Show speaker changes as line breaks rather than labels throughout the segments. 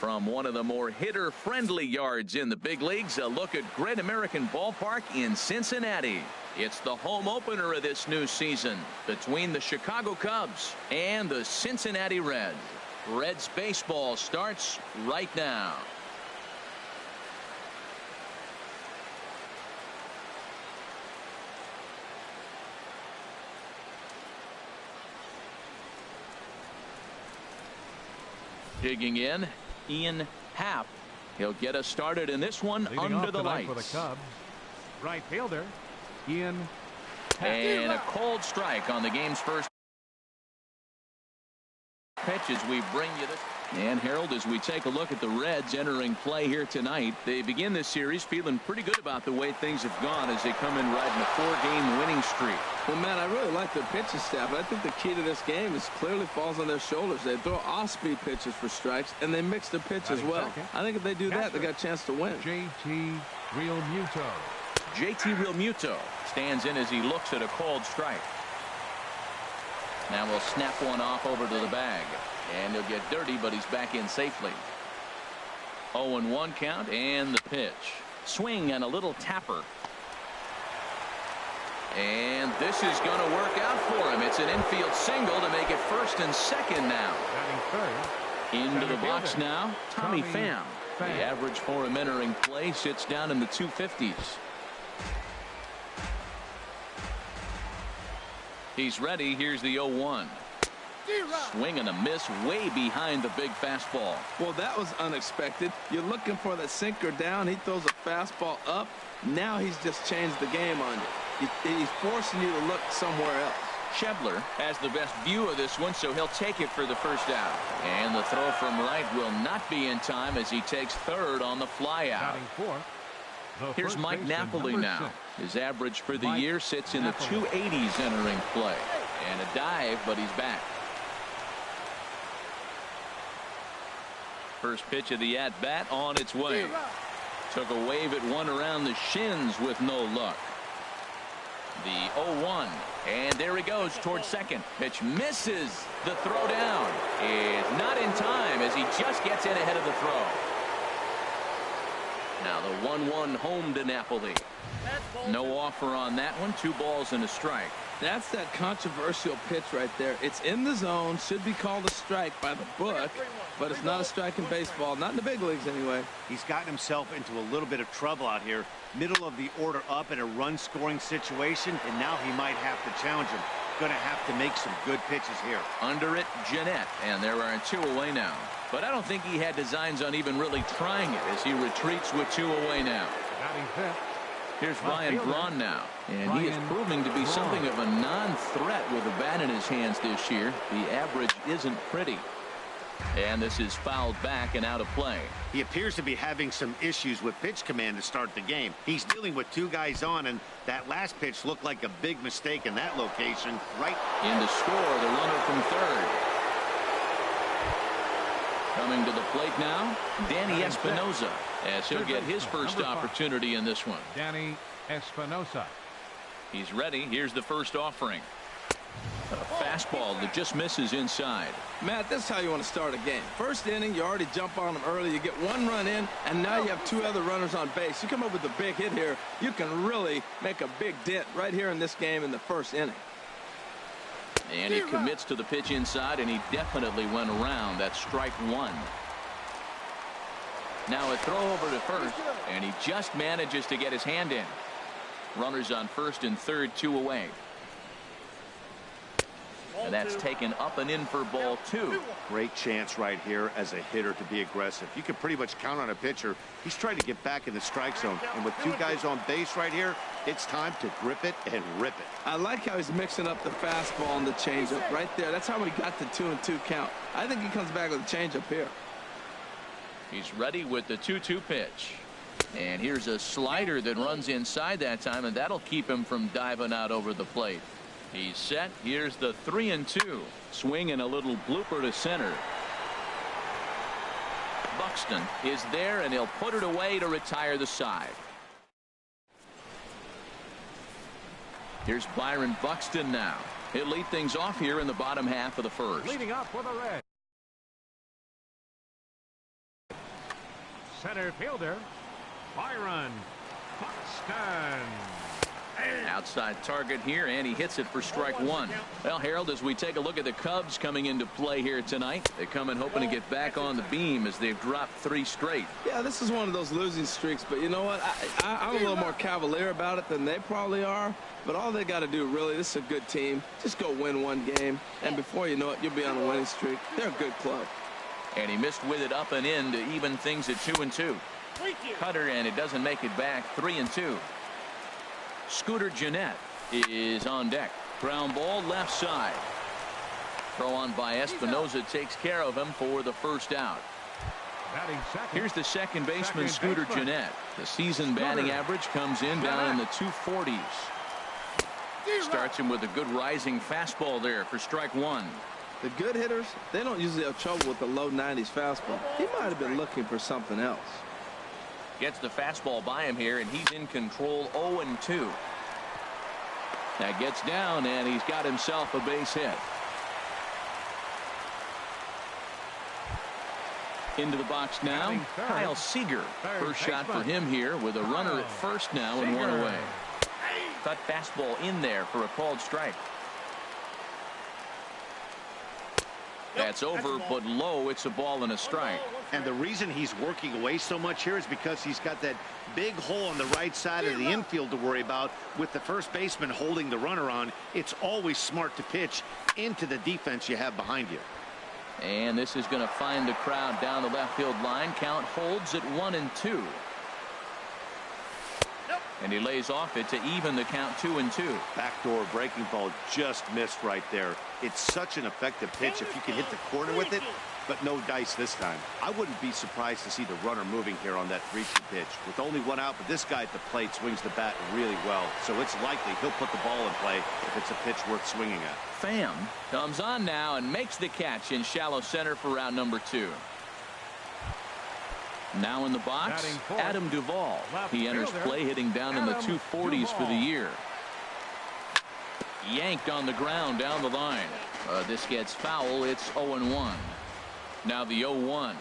From one of the more hitter-friendly yards in the big leagues, a look at Great American Ballpark in Cincinnati. It's the home opener of this new season between the Chicago Cubs and the Cincinnati Reds. Reds baseball starts right now. Digging in, Ian Happ. He'll get us started in this one. Leading under the lights. For the Cubs, right fielder, Ian Happ. And a cold strike on the game's first pitch as we bring you this. And Harold, as we take a look at the Reds entering play here tonight, they begin this series feeling pretty good about the way things have gone as they come in riding a 4-game winning streak.
Well, Matt, I really like their pitching staff. I think the key to this game is clearly falls on their shoulders. They throw off-speed pitches for strikes, and they mix the pitch as well. I think if they do that, they got a chance to win.
JT Realmuto.
JT Realmuto stands in as he looks at a cold strike. Now we'll snap one off over to the bag. And he'll get dirty, but he's back in safely. 0-1 count, and the pitch. Swing and a little tapper. And this is going to work out for him. It's an infield single to make it first and second now. Into the box now, Tommy Pham. The average for him entering play sits down in the 250s. He's ready. Here's the 0-1. Swing and a miss way behind the big fastball.
Well, that was unexpected. You're looking for the sinker down. He throws a fastball up. Now he's just changed the game on you. He's forcing you to look somewhere else.
Schebler has the best view of this one, so he'll take it for the first out. And the throw from right will not be in time as he takes third on the fly out. Here's Mike Napoli now. His average for the year sits in the 280s entering play. And a dive, but he's back. First pitch of the at-bat on its way. Took a wave at one around the shins with no luck. The 0-1. And there he goes towards second. Pitch misses. The throw down is not in time as he just gets in ahead of the throw. Now the 1-1 home to Napoli. No offer on that one. 2 balls and a strike.
That's that controversial pitch right there. It's in the zone, should be called a strike by the book, but it's not a strike in baseball, not in the big leagues anyway.
He's gotten himself into a little bit of trouble out here. Middle of the order up in a run-scoring situation, and now he might have to challenge him. Going to have to make some good pitches here.
Under it, Jeanette, and there are 2 away now. But I don't think he had designs on even really trying it as he retreats with 2 away now. Here's Ryan Braun now, and he is proving to be something of a non-threat with a bat in his hands this year. The average isn't pretty. And this is fouled back and out of play.
He appears to be having some issues with pitch command to start the game. He's dealing with 2 guys on, and that last pitch looked like a big mistake in that location. Right
in to score, the runner from third. Coming to the plate now, Danny Espinosa, as he'll get his first opportunity in this one.
Danny Espinosa.
He's ready. Here's the first offering. A fastball that just misses inside.
Matt, this is how you want to start a game. First inning, you already jump on them early. You get 1 run in, and now you have 2 other runners on base. You come up with a big hit here, you can really make a big dent right here in this game in the first inning.
And he commits to the pitch inside, and he definitely went around. That's strike 1. Now a throw over to first, and he just manages to get his hand in. Runners on first and third, 2 away. And that's taken up and in for ball 2.
Great chance right here as a hitter to be aggressive. You can pretty much count on a pitcher. He's trying to get back in the strike zone. And with 2 guys on base right here, it's time to grip it and rip it.
I like how he's mixing up the fastball and the changeup right there. That's how we got the 2-2 count. I think he comes back with a changeup here.
He's ready with the 2-2 pitch. And here's a slider that runs inside that time, and that'll keep him from diving out over the plate. He's set. Here's the 3-2. Swing and a little blooper to center. Buxton is there, and he'll put it away to retire the side. Here's Byron Buxton now. He'll lead things off here in the bottom half of the first.
Leading up for the Reds. center fielder, Byron Buxton.
Outside target here, and he hits it for strike one. Well, Harold, as we take a look at the Cubs coming into play here tonight, they come in hoping to get back on the beam as they've dropped 3 straight.
Yeah, this is one of those losing streaks, but you know what? I'm a little more cavalier about it than they probably are, but all they got to do, really, this is a good team. Just go win one game, and before you know it, you'll be on a winning streak. They're a good club.
And he missed with it up and in to even things at 2-2. Cutter, and it doesn't make it back. 3-2. Scooter Gennett is on deck. Ground ball left side. Throw on by Espinosa takes care of him for the first out. Here's the second baseman, Scooter Gennett. The season batting average comes in down in the 240s. Starts him with a good rising fastball there for strike one.
The good hitters, they don't usually have trouble with the low 90s fastball. He might have been looking for something else.
Gets the fastball by him here, and he's in control. 0-2. That gets down, and he's got himself a base hit. Into the box now, Kyle Seager. First shot for him here with a runner at first now and one away. Cut fastball in there for a called strike. That's over, but low. It's a ball and a strike.
And the reason he's working away so much here is because he's got that big hole on the right side of the infield to worry about. With the first baseman holding the runner on, it's always smart to pitch into the defense you have behind you.
And this is going to find the crowd down the left field line. Count holds at 1-2. And he lays off it to even the count. 2-2.
Backdoor breaking ball just missed right there. It's such an effective pitch if you can hit the corner with it, but no dice this time. I wouldn't be surprised to see the runner moving here on that 3-2 pitch. With only one out, but this guy at the plate swings the bat really well, so it's likely he'll put the ball in play if it's a pitch worth swinging at.
Pham comes on now and makes the catch in shallow center for round number 2. Now in the box, Adam Duvall. He enters play hitting down in the 240s for the year. Yanked on the ground down the line. This gets foul. It's 0-1. Now the 0-1.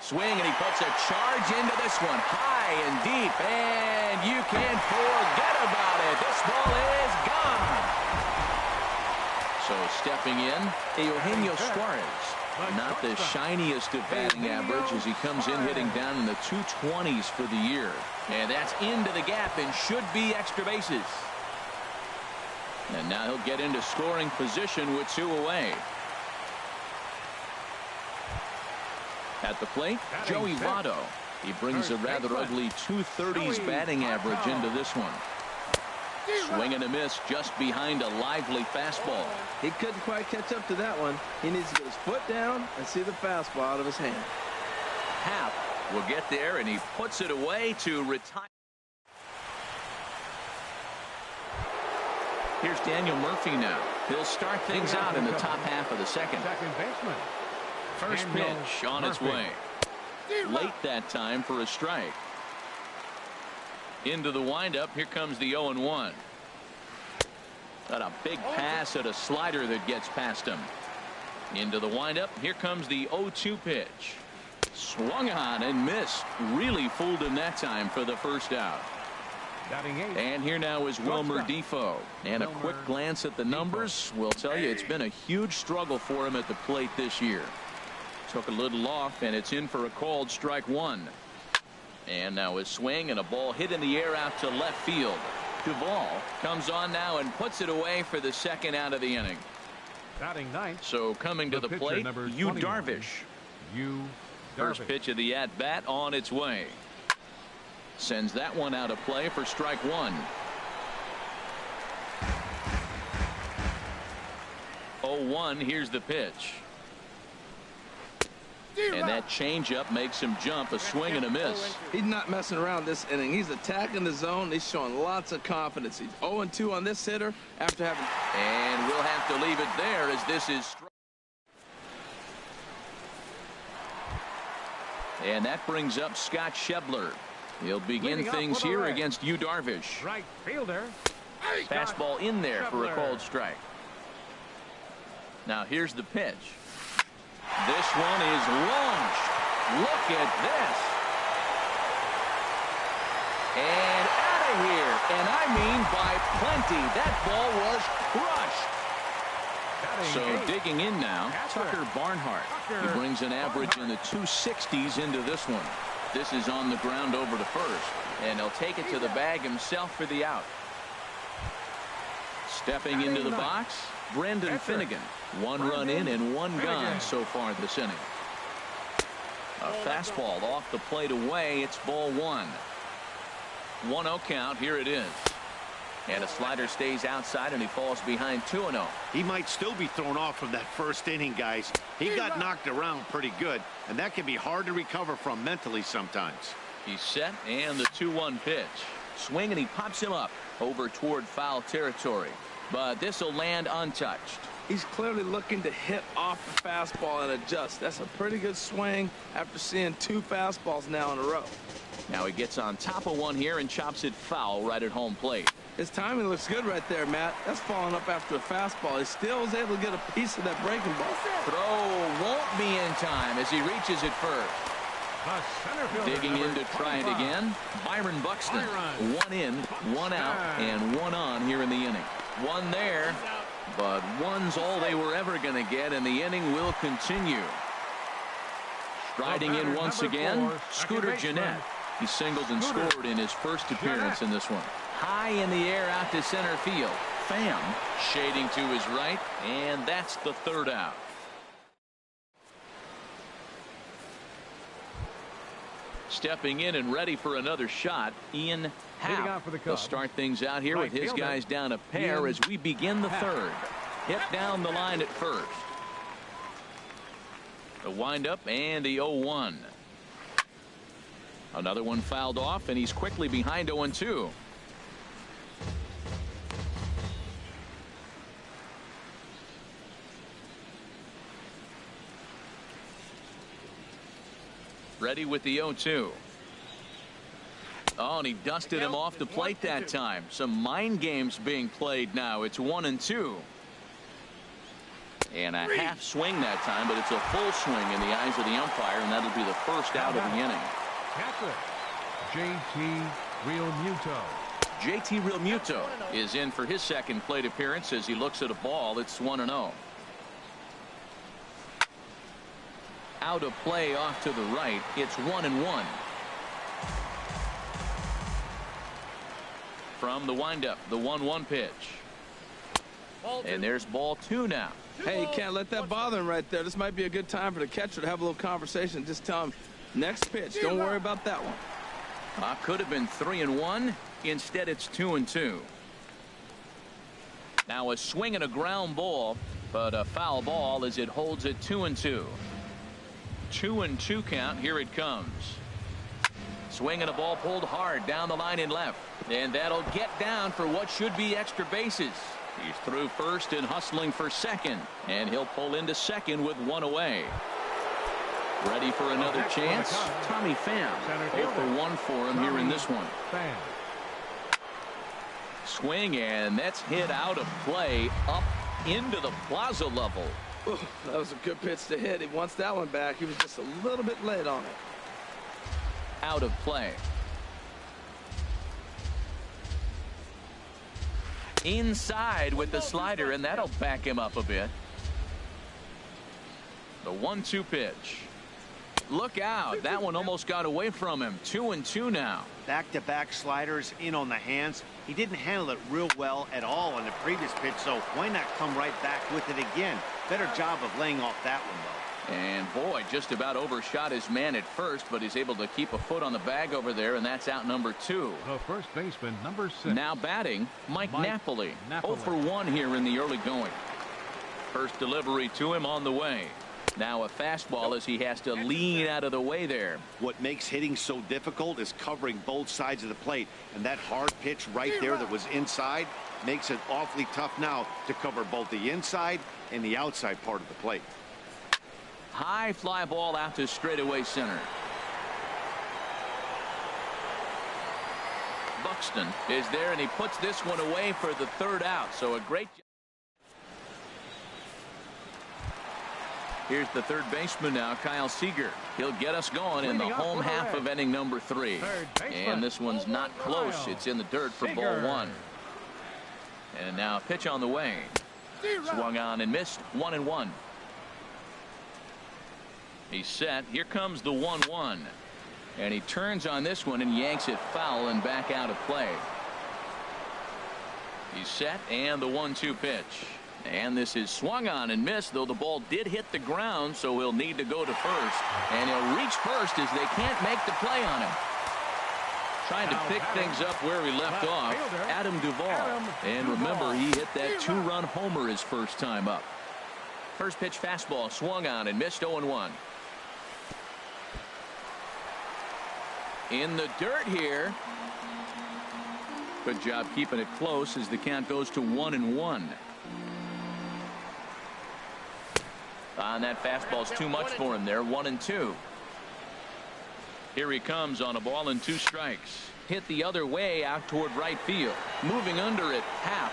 Swing, and he puts a charge into this one. High and deep, and you can't forget about it. This ball is gone. So stepping in, Eugenio Suarez. Not the shiniest of batting average as he comes in hitting down in the 220s for the year. And that's into the gap and should be extra bases. And now he'll get into scoring position with 2 away. At the plate, Joey Votto. He brings a rather ugly 230s batting average into this one. Swing and a miss just behind a lively fastball.
He couldn't quite catch up to that one. He needs to get his foot down and see the fastball out of his hand.
Happ will get there, and he puts it away to retire. Here's Daniel Murphy now. He'll start things out in the top half of the second. First pitch on its way. Late that time for a strike. Into the windup. Here comes the 0-1. Got a big pass at a slider that gets past him. Into the windup. Here comes the 0-2 pitch. Swung on and missed. Really fooled him that time for the first out. And here now is Wilmer Difo. And a quick glance at the numbers will tell you it's been a huge struggle for him at the plate this year. Took a little off, and it's in for a called strike one. And now his swing and a ball hit in the air out to left field. Duvall comes on now and puts it away for the second out of the inning. So coming to the plate, Yu Darvish. First pitch of the at-bat on its way. Sends that one out of play for strike one. 0-1. Here's the pitch. And that changeup makes him jump. A swing and a miss.
He's not messing around this inning. He's attacking the zone. He's showing lots of confidence. He's 0-2 on this hitter after having.
And we'll have to leave it there as this is. And that brings up Scott Schebler. He'll begin things here against Yu Darvish.
Right fielder.
Fastball in there for a called strike. Now here's the pitch. This one is launched. Look at this. And out of here. And I mean by plenty. That ball was crushed. So digging in now, Tucker Barnhart. He brings an average in the 260s into this one. This is on the ground over to first. And he'll take it to the bag himself for the out. Stepping into the box, Brendan Finnegan. 1 run in and 1 gone so far this inning. A fastball off the plate away. It's ball 1. 1-0 count. Here it is. And a slider stays outside and he falls behind 2-0.
He might still be thrown off from that first inning, guys. He got knocked around pretty good, and that can be hard to recover from mentally sometimes.
He's set, and the 2-1 pitch. Swing, and he pops him up over toward foul territory. But this will land untouched.
He's clearly looking to hit off the fastball and adjust. That's a pretty good swing after seeing 2 fastballs now in a row.
Now he gets on top of one here and chops it foul right at home plate.
His timing looks good right there, Matt. That's falling up after a fastball. He still was able to get a piece of that breaking ball.
Throw won't be in time as he reaches it first. Digging in to try it again. Byron Buxton. 1 in, 1 out, and 1 on here in the inning. 1 there, but 1's all they were ever going to get, and the inning will continue. Striding in once again, Scooter Gennett. He singled and scored in his first appearance in this one. High in the air out to center field. Pham shading to his right, and that's the 3rd out. Stepping in and ready for another shot, Ian Happ. They'll start things out here with his guys down a pair as we begin the 3rd. Hit down the line at first. The windup and the 0-1. Another one fouled off, and he's quickly behind 0-2. Ready with the 0-2. Oh, and he dusted him off the plate that time. Some mind games being played now. It's 1-2. And a half swing that time, but it's a full swing in the eyes of the umpire, and that'll be the 1st out of the inning.
JT Realmuto.
JT Realmuto is in for his 2nd plate appearance as he looks at a ball. It's 1-0. Out of play off to the right. It's 1-1. From the windup, the 1-1 pitch. And there's ball 2 now.
Hey, you can't let that bother him right there. This might be a good time for the catcher to have a little conversation. Just tell him, next pitch. Don't worry about that one.
Could have been 3-1. Instead, it's 2-2. Now a swing and a ground ball, but a foul ball as it holds it 2-2. 2-2 count. Here it comes. Swing and a ball pulled hard down the line in left. And that'll get down for what should be extra bases. He's through first and hustling for second. And he'll pull into second with 1 away. Ready for another chance. Tommy Pham. 0 for 1 for him here in this one. Swing, and that's hit out of play up into the plaza level.
Ooh, that was a good pitch to hit. He wants that one back. He was just a little bit late on it.
Out of play. Inside with the slider, and that'll back him up a bit. The 1-2 pitch. Look out. That one almost got away from him. 2-2 now.
Back-to-back sliders in on the hands. He didn't handle it real well at all on the previous pitch, so why not come right back with it again? Better job of laying off that one, though.
And boy, just about overshot his man at first, but he's able to keep a foot on the bag over there, and that's out number 2.
The first baseman, number 6.
Now batting, Mike Napoli. 0 for 1 here in the early going. First delivery to him on the way. Now a fastball as he has to lean out of the way there.
What makes hitting so difficult is covering both sides of the plate, and that hard pitch right there that was inside makes it awfully tough now to cover both the inside and the outside part of the plate.
High fly ball out to straightaway center. Buxton is there, and he puts this one away for the 3rd out. So a great job. Here's the third baseman now, Kyle Seager. He'll get us going in the home half of inning number 3. And this one's not close. It's in the dirt for ball 1. And now a pitch on the way. Swung on and missed. 1-1. He's set. Here comes the 1-1. And he turns on this one and yanks it foul and back out of play. He's set, and the 1-2 pitch. And this is swung on and missed, though the ball did hit the ground, so he'll need to go to first. And he'll reach first as they can't make the play on him. Trying to pick things up where he left off, Adam Duvall. And remember, he hit that 2-run homer his first time up. First pitch fastball swung on and missed. 0-1. In the dirt here. Good job keeping it close as the count goes to 1-1. And that fastball's too much for him there. 1-2. Here he comes on a ball and 2 strikes. Hit the other way out toward right field. Moving under it, Happ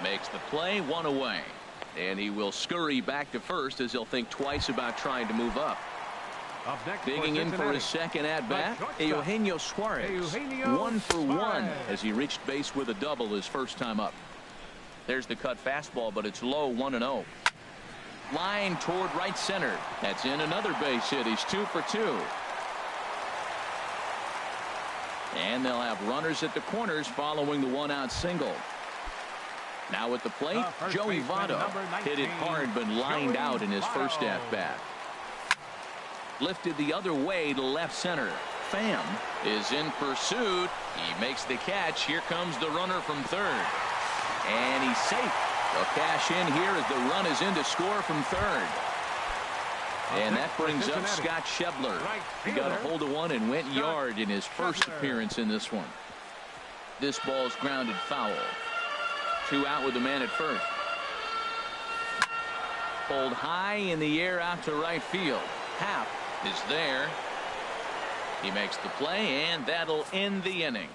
makes the play. 1 away. And he will scurry back to first as he'll think twice about trying to move up. Digging in for his second at-bat, Eugenio Suarez. 1 for 1 as he reached base with a double his first time up. There's the cut fastball, but it's low. 1-0. Line toward right center. That's in another base hit. He's 2 for 2. And they'll have runners at the corners following the 1-out single. Now at the plate, Joey Votto. Hit it hard but lined out in his first at-bat. Lifted the other way to left center. Pham is in pursuit. He makes the catch. Here comes the runner from third. And he's safe. They'll cash in here as the run is in to score from third. And that brings up Scott Schebler. He got a hold of one and went yard in his first appearance in this one. This ball's grounded foul. 2 out with the man at first. Pulled high in the air out to right field. Happ is there. He makes the play, and that'll end the inning.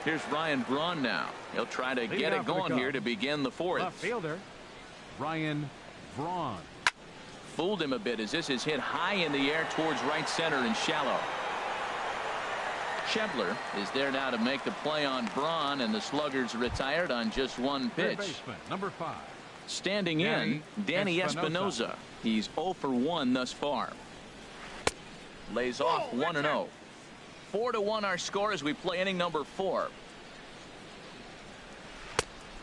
Here's Ryan Braun now. He'll try to get it going here to begin the 4th.
Left fielder, Ryan Braun.
Fooled him a bit as this is hit high in the air towards right center and shallow. Schebler is there now to make the play on Braun, and the Sluggers retired on just 1 pitch.
Baseman, number 5.
Standing in, Danny Espinosa. He's 0 for 1 thus far. Lays off 1-0. 4-1 our score as we play inning number 4.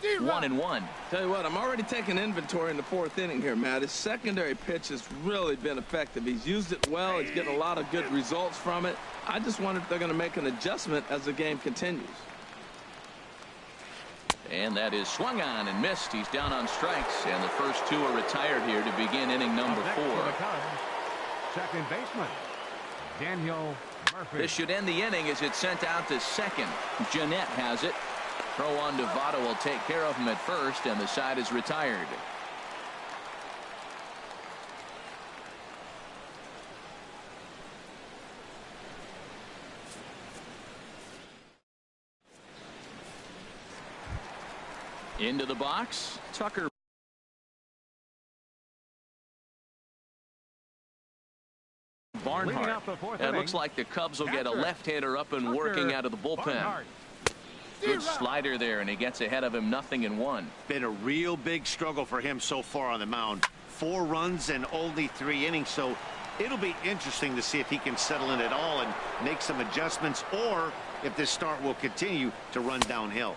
1-1.
Tell you what, I'm already taking inventory in the 4th inning here, Matt. His secondary pitch has really been effective. He's used it well. He's getting a lot of good results from it. I just wonder if they're going to make an adjustment as the game continues.
And that is swung on and missed. He's down on strikes, and the first 2 are retired here to begin inning number 4.
Second baseman, Daniel Murphy.
This should end the inning as it's sent out to second. Jeanette has it. Throw on to Votto will take care of him at first, and the side is retired. Into the box, Tucker. Barnhart. It looks like the Cubs will get a left-hander up and working out of the bullpen. Good slider there, and he gets ahead of him. 0-1.
Been a real big struggle for him so far on the mound. 4 runs and only 3 innings, so it'll be interesting to see if he can settle in at all and make some adjustments, or if this start will continue to run downhill.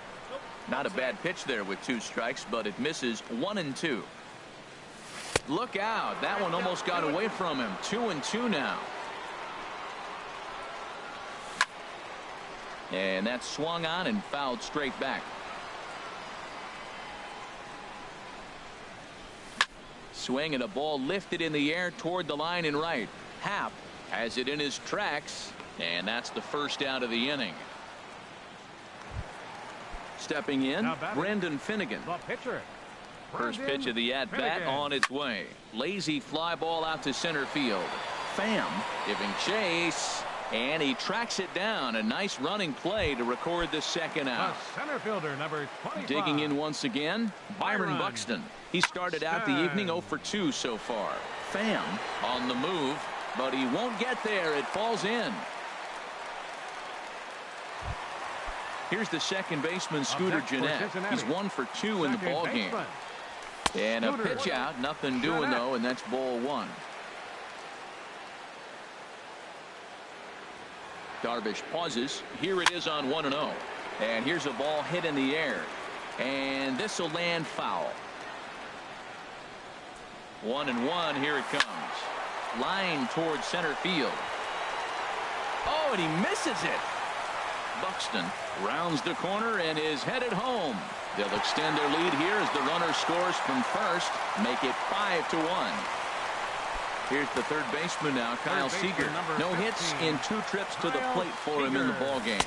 Not a bad pitch there with 2 strikes, but it misses. 1-2. Look out. That one almost got away from him. 2-2 now. And that swung on and fouled straight back. Swing and a ball lifted in the air toward the line and right. Happ has it in his tracks, and that's the first out of the inning. Stepping in, Brendan Finnegan.
The pitcher.
First pitch of the at-bat on its way. Lazy fly ball out to center field. Pham giving chase, And he tracks it down. A nice running play to record the second out.
The center fielder, number 25.
Digging in once again, Byron Buxton. He started out the evening 0 for 2 so far. Pham on the move, but he won't get there. It falls in. Here's the second baseman, Scooter Gennett. He's 1 for 2 in the ball game. And a pitch out, nothing doing though, and that's ball 1. Darvish pauses. Here it is on 1-0. And here's a ball hit in the air. And this will land foul. 1-1. Here it comes. Line towards center field. Oh, and he misses it. Buxton rounds the corner and is headed home. They'll extend their lead here as the runner scores from first. Make it 5-1. Here's the third baseman now, Kyle Seager. No hits in 2 trips to the plate for him in the ball game.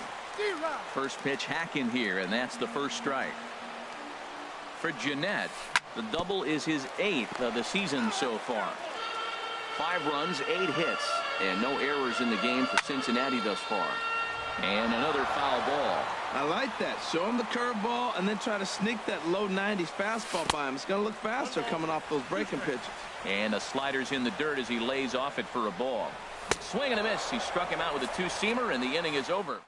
First pitch hack in here, and that's the first strike. For Gennett, the double is his 8th of the season so far. 5 runs, 8 hits, and no errors in the game for Cincinnati thus far. And another foul ball.
I like that. Show him the curveball and then try to sneak that low 90s fastball by him. It's going to look faster coming off those breaking pitches.
And a slider's in the dirt as he lays off it for a ball. Swing and a miss. He struck him out with a 2-seamer, and the inning is over.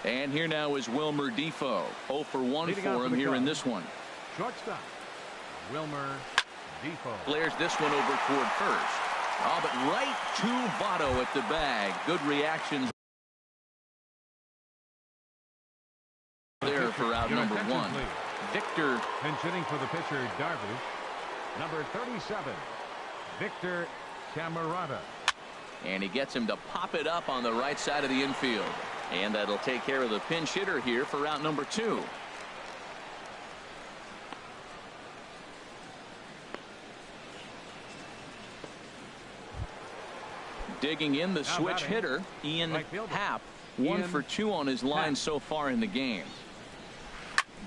And here now is Wilmer Defoe. 0 for 1 for him here in this one.
Shortstop, Wilmer Defoe.
Flares this one over toward first. Oh, but right to Votto at the bag. Good reactions there for out number 1. Victor.
Pinch hitting for the pitcher, Darvish. Number 37, Victor Camarada.
And he gets him to pop it up on the right side of the infield. And that'll take care of the pinch hitter here for out number 2. Digging in the switch hitter, Ian Happ. 1 for 2 on his line so far in the game.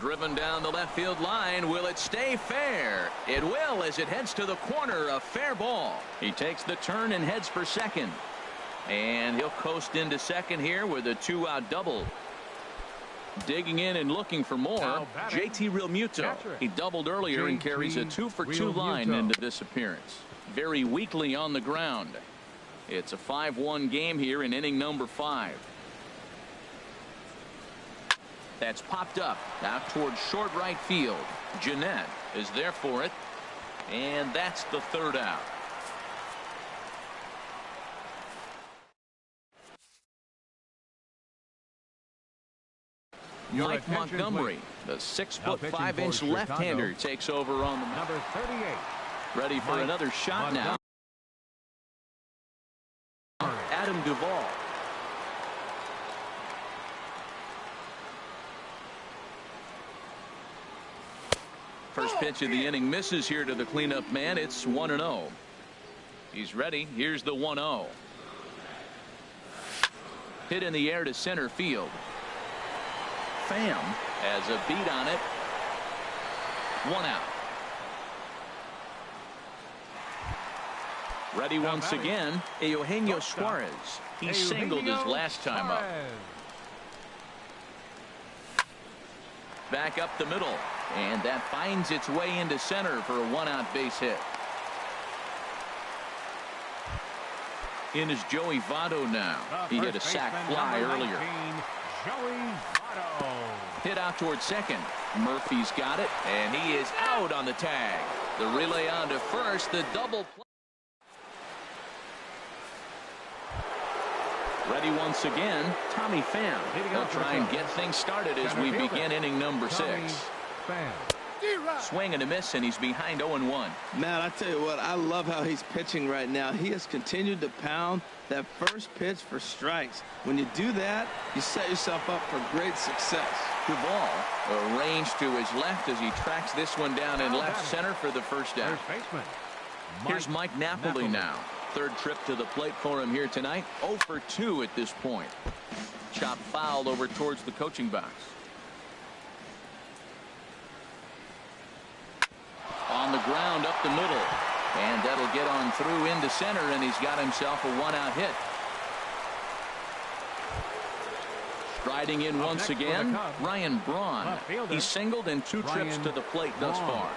Driven down the left field line. Will it stay fair? It will, as it heads to the corner. A fair ball. He takes the turn and heads for second. And he'll coast into second here with a 2-out double. Digging in and looking for more, JT Realmuto. He doubled earlier and carries a 2 for 2 line into this appearance. Very weakly on the ground. It's a 5-1 game here in inning number 5. That's popped up out towards short right field. Gennett is there for it, and that's the 3rd out. Mike Montgomery, the 6'5" left-hander, takes over on the
number 38.
Ready for another shot now. Adam Duvall. First pitch of the inning misses here to the cleanup man. It's 1-0. He's ready. Here's the 1-0. Hit in the air to center field. Pham has a beat on it. 1 out. Ready once again, Eugenio Suarez. He singled his last time up. Back up the middle, and that finds its way into center for a 1-out base hit. In is Joey Votto now. He hit a sac fly earlier. Hit out towards second. Murphy's got it, and he is out on the tag. The relay on to first. The double play. Ready once again, Tommy Pham. He'll try and get things started as we begin inning number 6. Swing and a miss, and he's behind 0-1.
Man, I tell you what, I love how he's pitching right now. He has continued to pound that first pitch for strikes. When you do that, you set yourself up for great success.
Duvall arranged to his left as he tracks this one down in left center for the first down. Here's Mike Napoli now. 3rd trip to the plate for him here tonight. 0 for 2 at this point. Chop fouled over towards the coaching box. On the ground up the middle. And that'll get on through into center, and he's got himself a one-out hit. Striding in once again, Ryan Braun. He's singled in 2 trips to the plate thus far.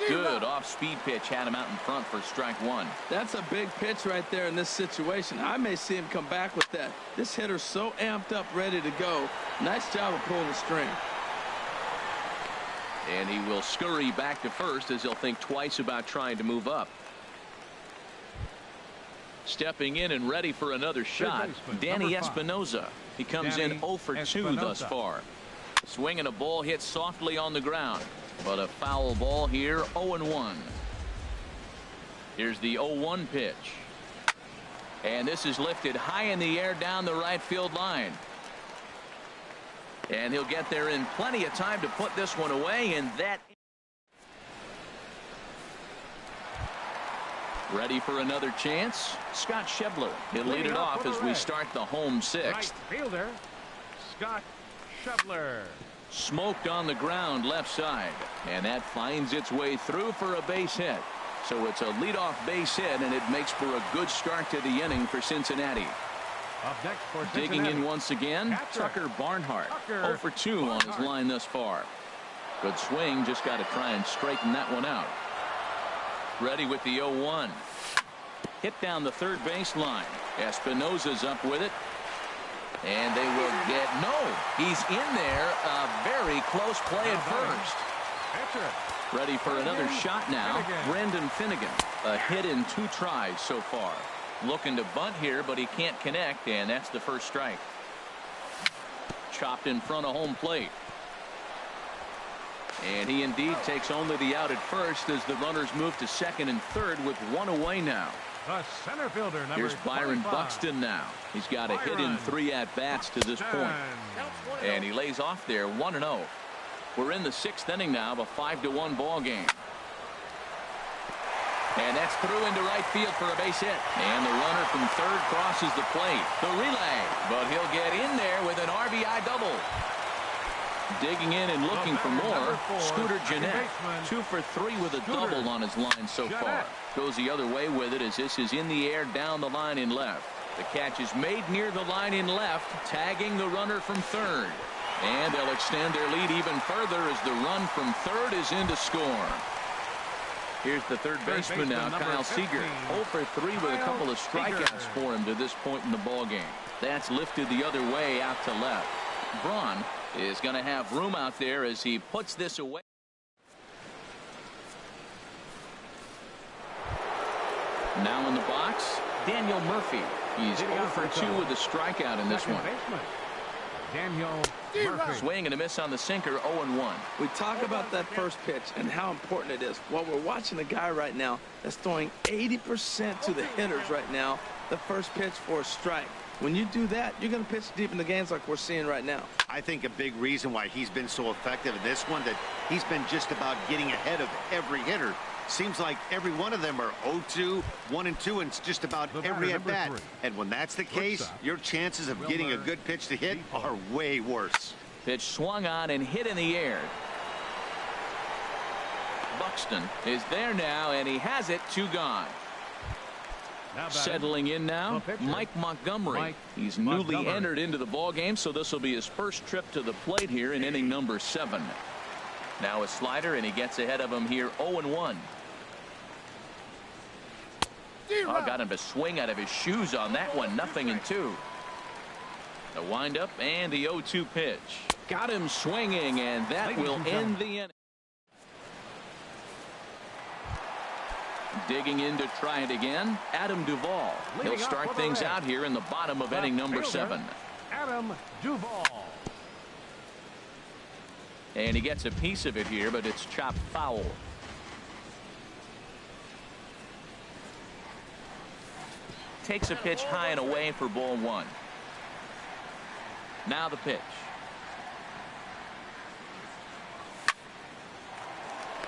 Good off-speed pitch had him out in front for strike 1.
That's a big pitch right there in this situation. I may see him come back with that. This hitter's so amped up, ready to go. Nice job of pulling the string.
And he will scurry back to first as he'll think twice about trying to move up. Stepping in and ready for another shot, Danny Espinoza. He comes in 0 for 2 thus far. Swinging a ball hit softly on the ground. But a foul ball here, 0-1. Here's the 0-1 pitch. And this is lifted high in the air down the right field line. And he'll get there in plenty of time to put this one away, and that. Ready for another chance, Scott Schebler. He'll lead it off as we start the home 6th.
Right fielder, Scott Schebler.
Smoked on the ground left side, and that finds its way through for a base hit. So it's a leadoff base hit, and it makes for a good start to the inning for Cincinnati.
Up next for Cincinnati.
Digging in once again, Tucker Barnhart. 0 for 2 on his line thus far. Good swing, just got to try and straighten that one out. Ready with the 0-1. Hit down the third baseline. Espinoza's up with it. And they will get, no, he's in there. A very close play at first. Ready for another shot now. Brendan Finnegan. A hit in 2 tries so far. Looking to bunt here, but he can't connect, and that's the first strike. Chopped in front of home plate. And he indeed takes only the out at first as the runners move to second and third with 1 away now.
The center fielder, number
Here's Byron
25.
Buxton now. He's got a hit in 3 at-bats to this point. And he lays off there 1-0. We're in the 6th inning now of a 5-1 ball game. And that's through into right field for a base hit. And the runner from third crosses the plate. The relay. But he'll get in there with an RBI double. Digging in and looking for more, Scooter Gennett. 2 for 3 with a double on his line so far. Goes the other way with it as this is in the air down the line in left. The catch is made near the line in left, tagging the runner from third. And they'll extend their lead even further as the run from third is in to score. Here's the third baseman now, Kyle Seager. 0 for 3 with a couple of strikeouts for him to this point in the ballgame. That's lifted the other way out to left. Braun is going to have room out there as he puts this away. Now in the box, Daniel Murphy. He's 0 for 2 with a strikeout in this one.
Daniel Murphy.
Swing and a miss on the sinker, 0-1.
We talk about that first pitch and how important it is. Well, we're watching a guy right now that's throwing 80% to the hitters right now. The first pitch for a strike. When you do that, you're going to pitch deep in the games like we're seeing right now.
I think a big reason why he's been so effective in this one, that he's been just about getting ahead of every hitter. Seems like every one of them are 0-2, 1-2, and it's just about every at-bat. And when that's the case, your chances of getting a good pitch to hit are way worse.
Pitch swung on and hit in the air. Buxton is there now, and he has it. 2 gone. Settling in now, Mike Montgomery. He's newly entered into the ball game, so this will be his first trip to the plate here in inning number 7. Now a slider, and he gets ahead of him here, 0-1. Oh, got him to swing out of his shoes on that one. 0-2. The windup and the 0-2 pitch. Got him swinging, and that will end the inning. Digging in to try it again, Adam Duvall. He'll start things out here in the bottom of inning number 7.
Adam Duvall.
And he gets a piece of it here, but it's chopped foul. Takes a pitch high and away for ball 1. Now the pitch.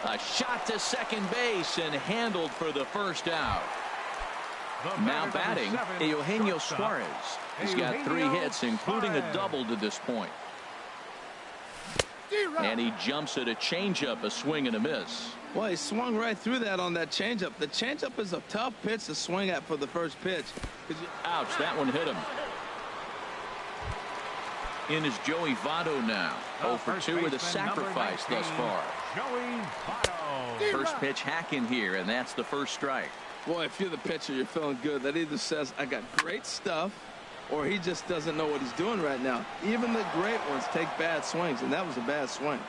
A shot to second base and handled for the first out. Now batting, Eugenio Suarez. He's got 3 hits, including a double to this point. And he jumps at a changeup, a swing and a miss.
Well, he swung right through that on that changeup. The changeup is a tough pitch to swing at for the first pitch.
Ouch, that one hit him. In is Joey Votto now. 0 for 2 with a sacrifice thus far.
Joey Votto.
First pitch hacking here, and that's the first strike.
Boy, if you're the pitcher, you're feeling good. That either says, I got great stuff, or he just doesn't know what he's doing right now. Even the great ones take bad swings, and that was a bad swing.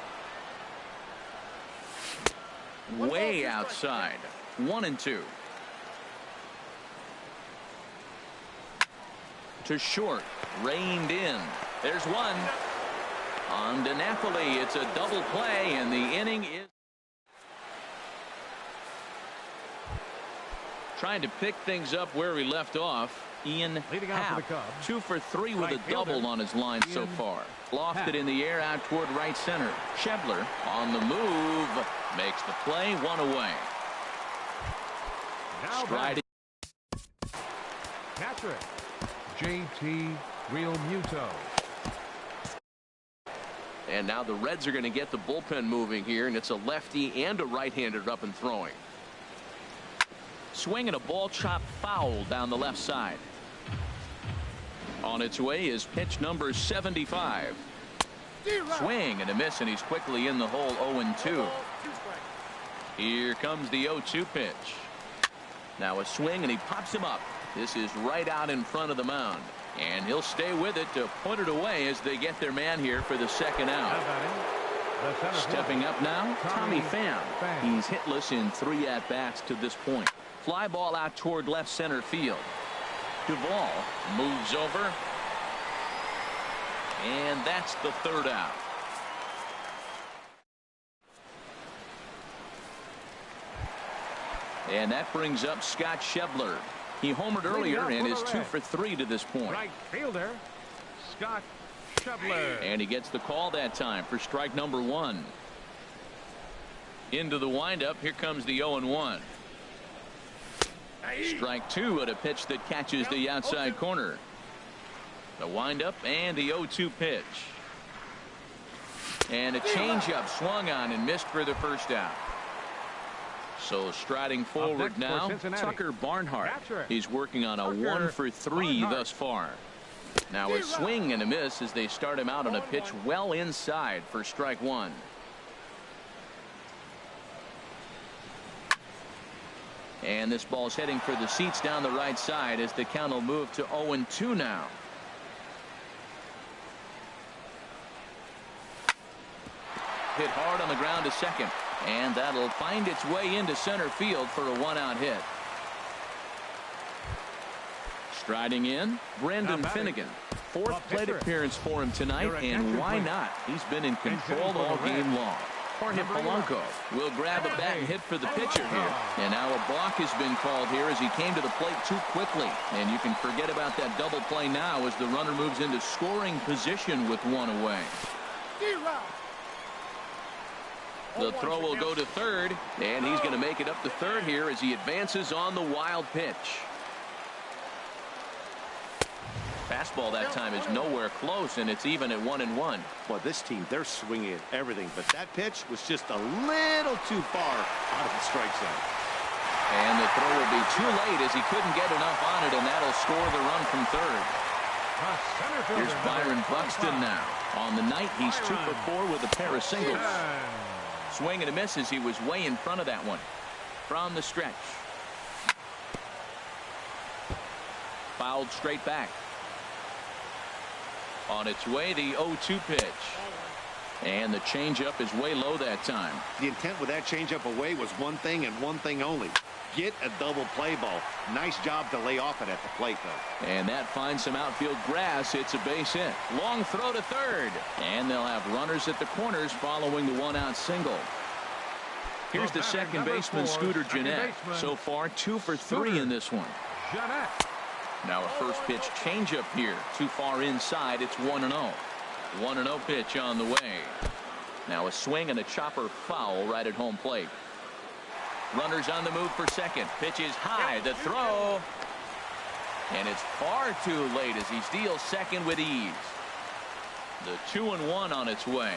Way outside. 1-2. To short. Reined in. There's one. On to Napoli. It's a double play, and the inning is trying to pick things up where we left off. Ian Happ, 2 for 3 with a double on his line so far. Lofted in the air out toward right center. Schebler on the move. Makes the play, 1 away. Striding.
Catcher, JT Realmuto.
And now the Reds are going to get the bullpen moving here, and it's a lefty and a right-hander up and throwing. Swing and a ball chopped foul down the left side. On its way is pitch number 75. Swing and a miss, and he's quickly in the hole. 0-2. Here comes the 0-2 pitch. Now a swing, and he pops him up. This is right out in front of the mound, and he'll stay with it to put it away as they get their man here for the second out. Stepping up now, Tommy Pham. He's hitless in 3 at-bats to this point. Fly ball out toward left center field. Duvall moves over, and that's the third out. And that brings up Scott Schebler. He homered earlier and is 2 for 3 to this point.
Right fielder, Scott Schebler.
And he gets the call that time for strike number 1. Into the windup. Here comes the 0-1. Strike 2 at a pitch that catches the outside corner. The windup and the 0-2 pitch. And a changeup swung on and missed for the first out. So striding forward now, Tucker Barnhart. He's working on a 1 for 3 thus far. Now a swing and a miss as they start him out on a pitch well inside for strike 1. And this ball's heading for the seats down the right side as the count will move to 0-2 now. Hit hard on the ground to second, and that'll find its way into center field for a 1-out hit. Striding in, Brendan Finnegan. 4th plate appearance for him tonight, and why not? He's been in control all game long. Jorge Polanco will grab a bat and hit for the pitcher here. And now a balk has been called here as he came to the plate too quickly. And you can forget about that double play now as the runner moves into scoring position with 1 away. The throw will go to third, and he's going to make it up to third here as he advances on the wild pitch. Fastball that time is nowhere close, and it's even at 1-1.
Well, this team, they're swinging at everything, but that pitch was just a little too far out of the strike zone.
And the throw will be too late as he couldn't get enough on it, and that'll score the run from third. Here's Byron Buxton now. On the night, he's 2 for 4 with a pair of singles. Swing and a miss as he was way in front of that one. From the stretch. Fouled straight back. On its way, the 0-2 pitch. And the changeup is way low that time.
The intent with that changeup away was one thing and one thing only. Get a double play ball. Nice job to lay off it at the plate, though.
And that finds some outfield grass. It's a base hit. Long throw to third. And they'll have runners at the corners following the 1-out single. Here's the second baseman, Scooter Gennett. So far, 2 for 3 in this one. Now a first pitch changeup here. Too far inside. It's 1-0. 1-0 pitch on the way. Now a swing and a chopper foul right at home plate. Runners on the move for second. Pitch is high. The throw. And it's far too late as he steals second with ease. The 2-1 on its way.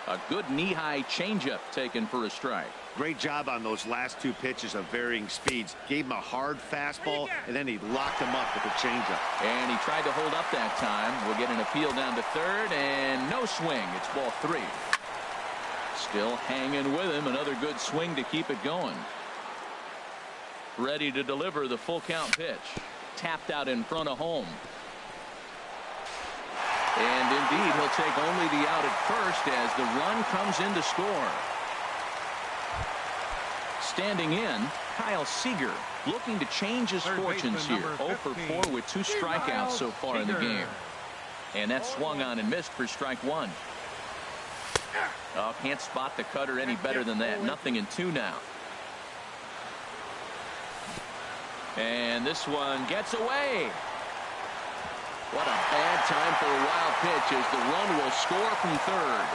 A good knee-high changeup taken for a strike.
Great job on those last two pitches of varying speeds. Gave him a hard fastball, and then he locked him up with a changeup.
And he tried to hold up that time. We'll get an appeal down to third, and no swing. It's ball 3. Still hanging with him. Another good swing to keep it going. Ready to deliver the full count pitch. Tapped out in front of home. And indeed, he'll take only the out at first as the run comes in to score. Standing in, Kyle Seager looking to change his fortunes here. 0 for 4 with 2 strikeouts so far in the game. And that swung on and missed for strike 1. Oh, can't spot the cutter any better than that. 0-2 now. And this one gets away. What a bad time for a wild pitch as the run will score from third.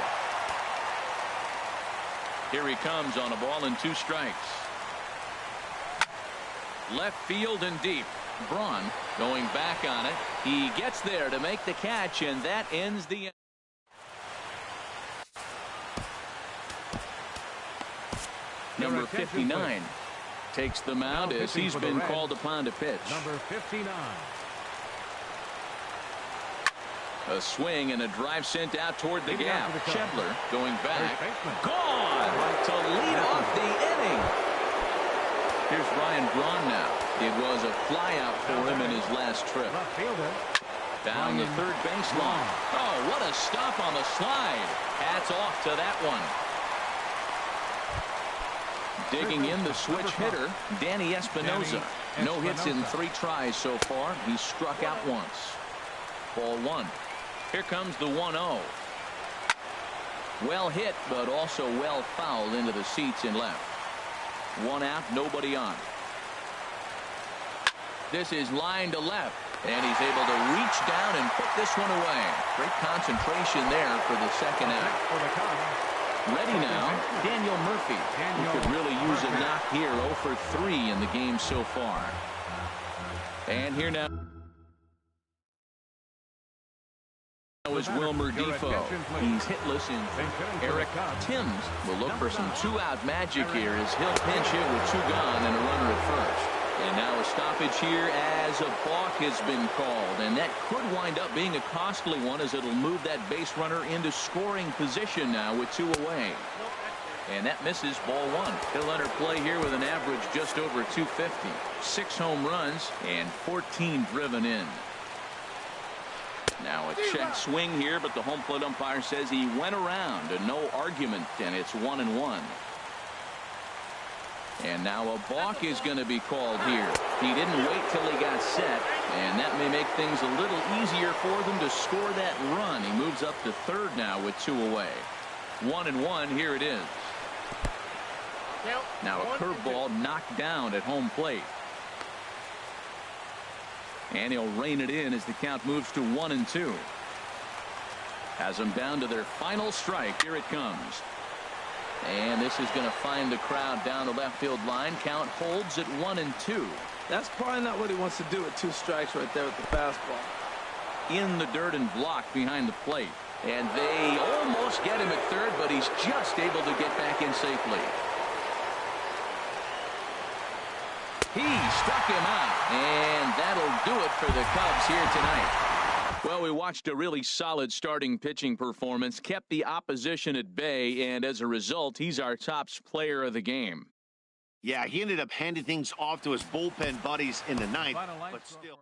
Here he comes on a ball and 2 strikes. Left field and deep. Braun going back on it. He gets there to make the catch, and that ends the inning. Number 59 takes the mound as he's been called upon to pitch.
Number 59.
A swing and a drive sent out toward the gap. Schebler going back. Gone to lead off the inning. Here's Ryan Braun now. It was a flyout for him in his last trip. Down the third baseline. Oh, what a stop on the slide. Hats off to that one. Digging in the switch hitter, Danny Espinosa. No hits in 3 tries so far. He's struck out once. Ball 1. Here comes the 1-0. Well hit, but also well fouled into the seats and left. 1 out, nobody on. This is line to left, and he's able to reach down and put this one away. Great concentration there for the second out. Ready now, Daniel Murphy, who could really use a knock here. 0 for 3 in the game so far. And here now is Wilmer Defoe. He's hitless in Eric Timms will look for some 2-out magic here as he'll pinch hit with 2 gone and a runner at first. And now a stoppage here as a balk has been called, and that could wind up being a costly one as it'll move that base runner into scoring position now with 2 away. And that misses ball 1. He'll enter play here with an average just over 250. 6 home runs and 14 driven in. Now a check swing here, but the home plate umpire says he went around and no argument, and it's 1-1. And now a balk is going to be called here. He didn't wait till he got set, and that may make things a little easier for them to score that run. He moves up to third now with 2 away. 1-1, here it is. Now a curveball knocked down at home plate. And he'll rein it in as the count moves to 1-2. Has them down to their final strike. Here it comes. And this is going to find the crowd down the left field line. Count holds at 1-2.
That's probably not what he wants to do with 2 strikes right there with the fastball.
In the dirt and blocked behind the plate. And they almost get him at third, but he's just able to get back in safely. He struck him out, and that'll do it for the Cubs here tonight. Well, we watched a really solid starting pitching performance, kept the opposition at bay, and as a result, he's our top player of the game.
Yeah, he ended up handing things off to his bullpen buddies in the 9th, but still.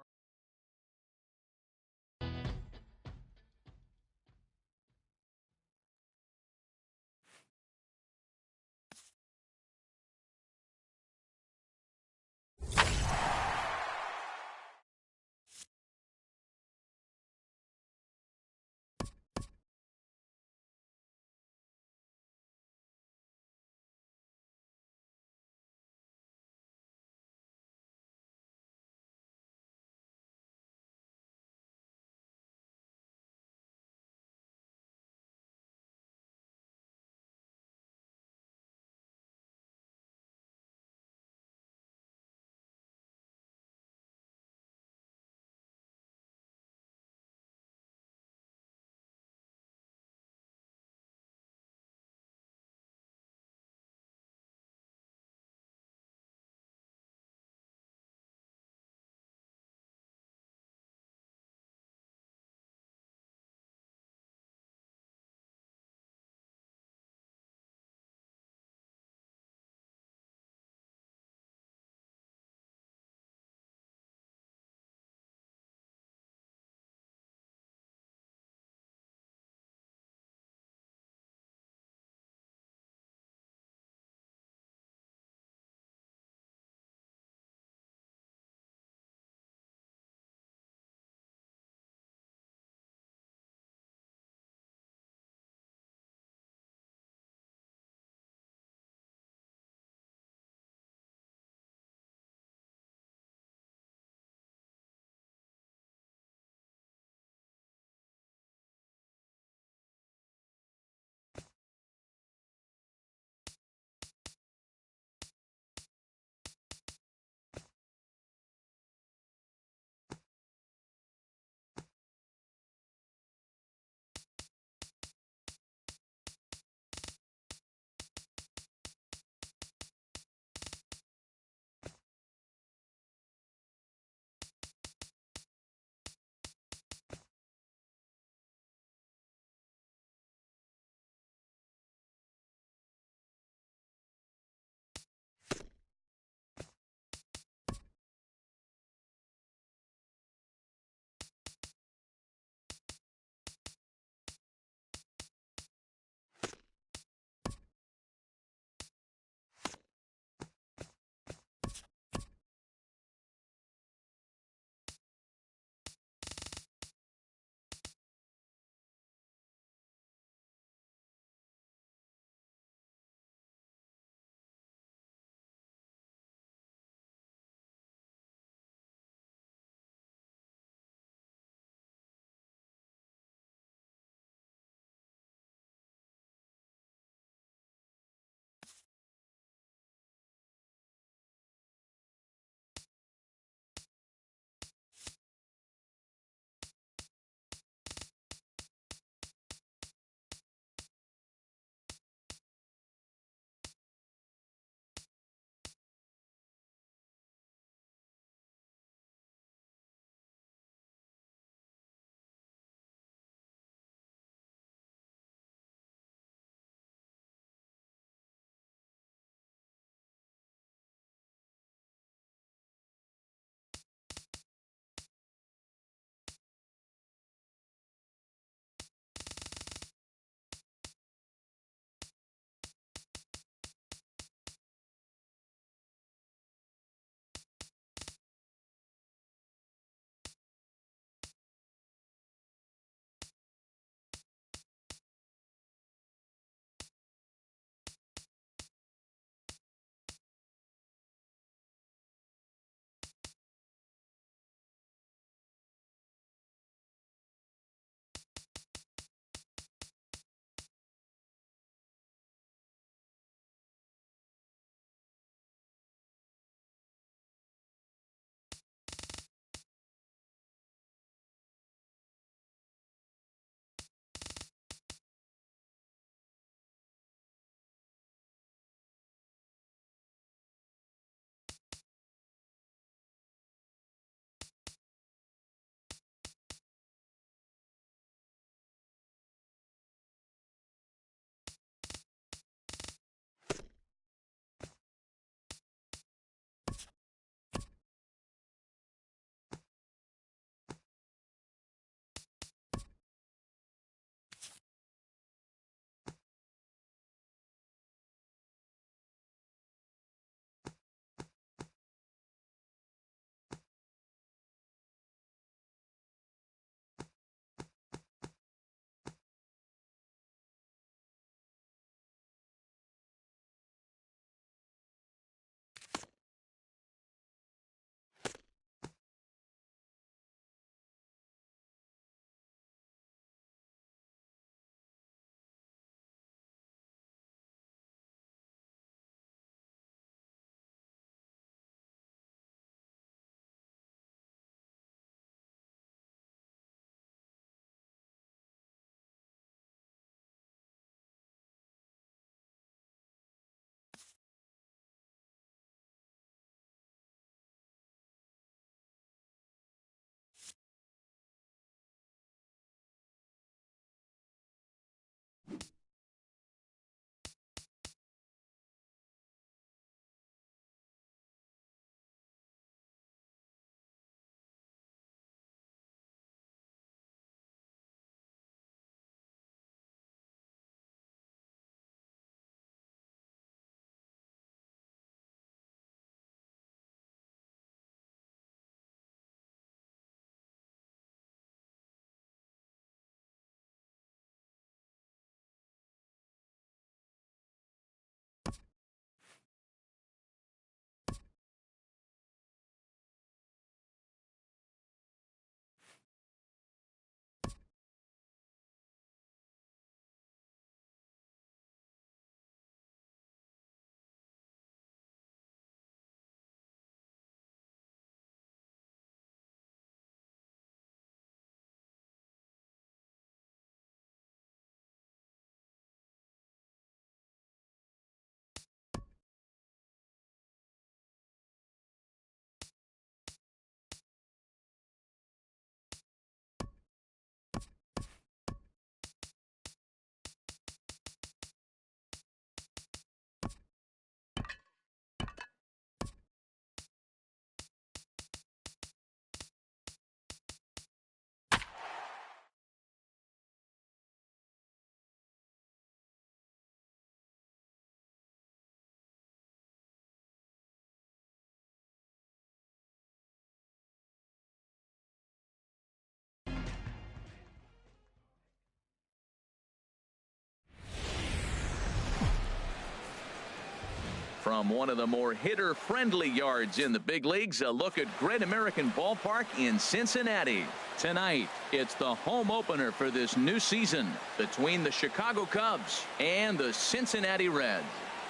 From one of the more hitter-friendly yards in the big leagues, a look at Great American Ballpark in Cincinnati. Tonight, it's the home opener for this new season between the Chicago Cubs and the Cincinnati Reds.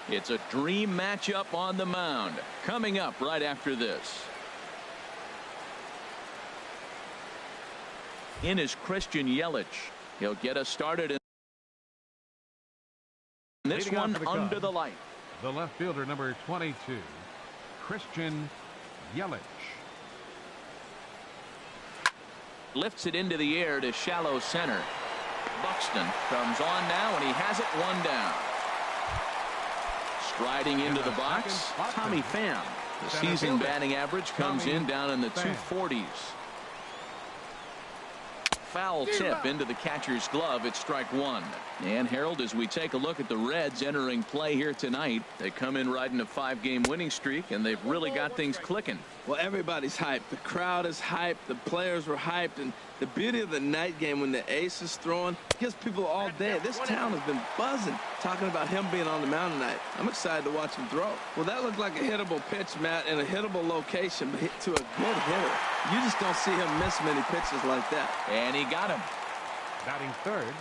It's a dream matchup on the mound. Coming up right after this. In is Christian Yelich. He'll get us started in this one under the light.
The left fielder, number 22, Christian Yelich.
Lifts it into the air to shallow center. Buxton comes on now, and he has it one down. Striding into the box, Tommy Pham. The season batting average comes in down in the 240s. Foul tip into the catcher's glove. It's strike one. And Harold, as we take a look at the Reds entering play here tonight, they come in riding a 5-game winning streak, and they've really got things clicking.
Well, everybody's hyped. The crowd is hyped. The players were hyped. And the beauty of the night game when the ace is throwing gives people all day. This town has been buzzing talking about him being on the mound tonight. I'm excited to watch him throw. Well, that looked like a hittable pitch, Matt, in a hittable location, but hit to a good hitter. You just don't see him miss many pitches like that.
And he got him.
Batting third.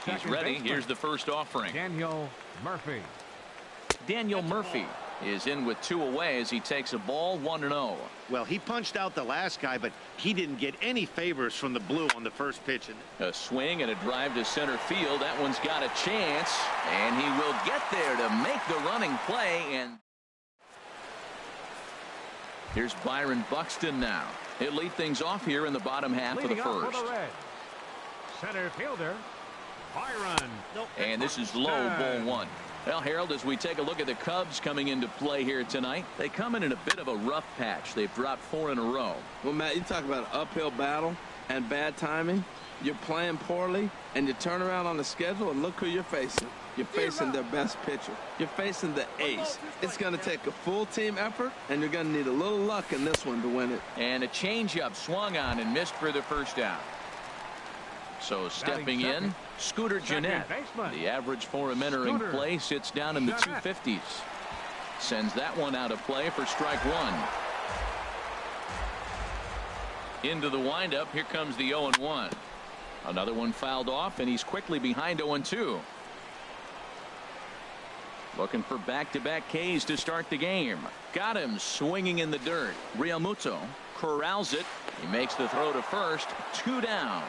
He's ready. Here's the first offering.
Daniel Murphy.
Daniel Murphy is in with 2 away as he takes a ball 1-0.
Well, he punched out the last guy, but he didn't get any favors from the blue on the first pitch.
A swing and a drive to center field. That one's got a chance, and he will get there to make the running play. And here's Byron Buxton now. He'll lead things off here in the bottom half of the first.
Center fielder Byron.
And this is low, ball 1. Well, Harold, as we take a look at the Cubs coming into play here tonight, they come in a bit of a rough patch. They've dropped 4 in a row.
Well, Matt, you talk about an uphill battle and bad timing. You're playing poorly, and you turn around on the schedule, and look who you're facing. You're facing their best pitcher. You're facing the ace. It's going to take a full team effort, and you're going to need a little luck in this one to win it.
And a changeup swung on and missed for the first out. So stepping in, Scooter Gennett. The average for him entering play sits down in the 250s. Sends that one out of play for strike 1. Into the windup. Here comes the 0-1. Another one fouled off, and he's quickly behind 0-2. Looking for back-to-back Ks to start the game. Got him swinging in the dirt. Realmuto corrals it. He makes the throw to first. 2 down.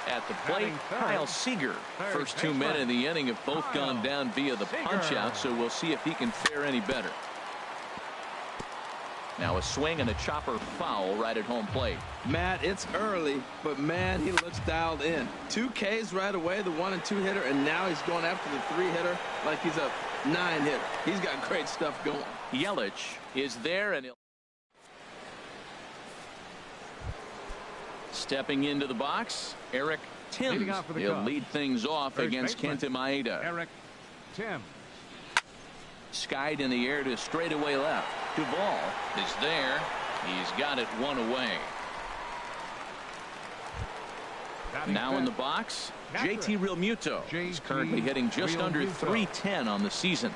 At the plate, Kyle Seager. First 2 men in the inning have both gone down via the punch-out, so we'll see if he can fare any better. Now a swing and a chopper foul right at home plate.
Matt, it's early, but man, he looks dialed in. 2 Ks right away, the 1 and 2 hitter, and now he's going after the 3 hitter like he's a 9 hitter. He's got great stuff going.
Yelich is there, and stepping into the box, Eric Timms. He'll lead things off against Kenta Maeda.
Eric Timms.
Skied in the air to straightaway left. Duvall is there. He's got it 1 away. Now in the box, JT Realmuto. He's currently hitting just under .310 on the season.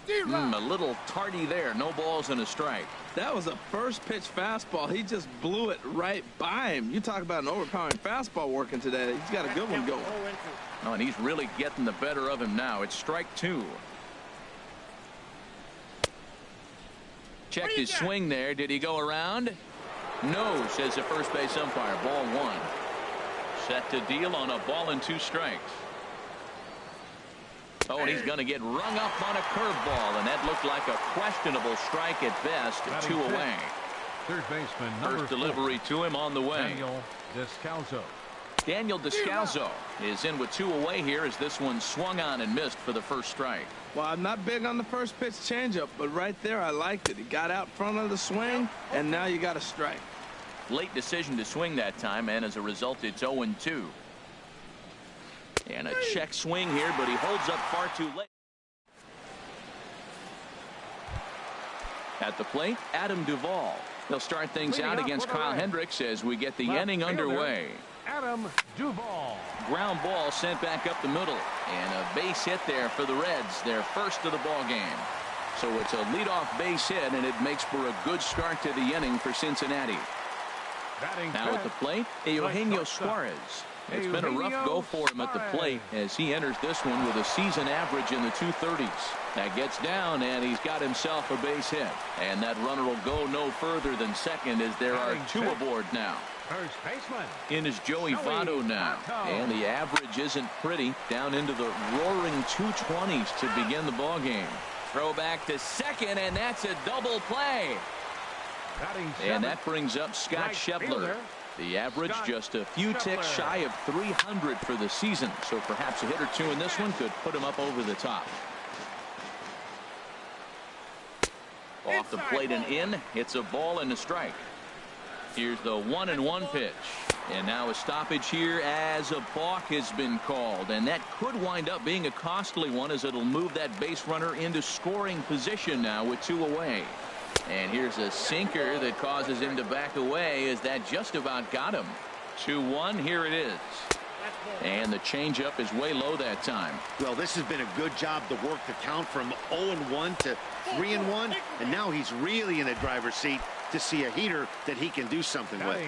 A little tardy there. No balls and a strike.
That was a first pitch fastball. He just blew it right by him. You talk about an overpowering fastball working today. He's got a good one going.
Oh, and he's really getting the better of him now. It's strike 2. Checked his swing there. Did he go around? No, says the first base umpire. Ball 1. Set to deal on a ball and 2 strikes. Oh, and he's going to get rung up on a curveball, and that looked like a questionable strike at best. 2 away.
Third baseman, number 4.
First delivery to him on the way.
Daniel Descalso.
Daniel Descalso is in with 2 away here as this one swung on and missed for the first strike.
Well, I'm not big on the first pitch changeup, but right there I liked it. He got out front of the swing, and now you got a strike.
Late decision to swing that time, and as a result, it's 0-2. And a check swing here, but he holds up far too late. At the plate, Adam Duvall. They'll start things out against Kyle Hendricks as we get the inning underway.
Adam Duvall.
Ground ball sent back up the middle. And a base hit there for the Reds, their first of the ball game. So it's a leadoff base hit, and it makes for a good start to the inning for Cincinnati. Now at the plate, Eugenio Suarez. It's been a rough go for him at the plate as he enters this one with a season average in the 230s. That gets down, and he's got himself a base hit. And that runner will go no further than second as there are two aboard now.
First baseman.
In is Joey Votto now. And the average isn't pretty, down into the roaring 220s to begin the ball game. Throw back to second, and that's a double play. And that brings up Scott Schebler. The average just a few ticks shy of 300 for the season. So perhaps a hit or two in this one could put him up over the top. Off the plate and in. It's a ball and a strike. Here's the 1-1 pitch. And now a stoppage here as a balk has been called. And that could wind up being a costly one as it'll move that base runner into scoring position now with two away. And here's a sinker that causes him to back away as that just about got him. 2-1. Here it is. And the changeup is way low that time.
Well, this has been a good job to work the count from 0-1 to 3-1. And now he's really in the driver's seat to see a heater that he can do something with.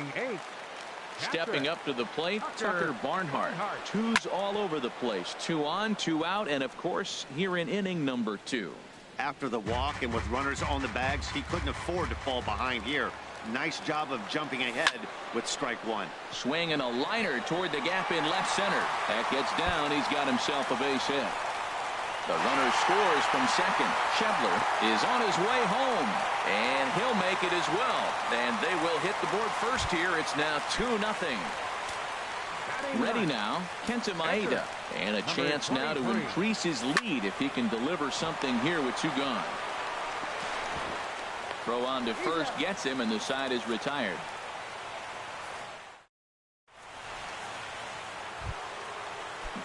Stepping up to the plate, Tucker Barnhart. Twos all over the place. 2 on, 2 out, and of course here in inning number 2.
After the walk and with runners on the bags, he couldn't afford to fall behind here. Nice job of jumping ahead with strike one.
Swinging a liner toward the gap in left center. That gets down. He's got himself a base hit. The runner scores from second. Schebler is on his way home, and he'll make it as well. And they will hit the board first here. It's now 2-0. Ready now, Kenta Maeda. And a chance now to increase his lead if he can deliver something here with 2 gone. Throw on to first gets him, and the side is retired.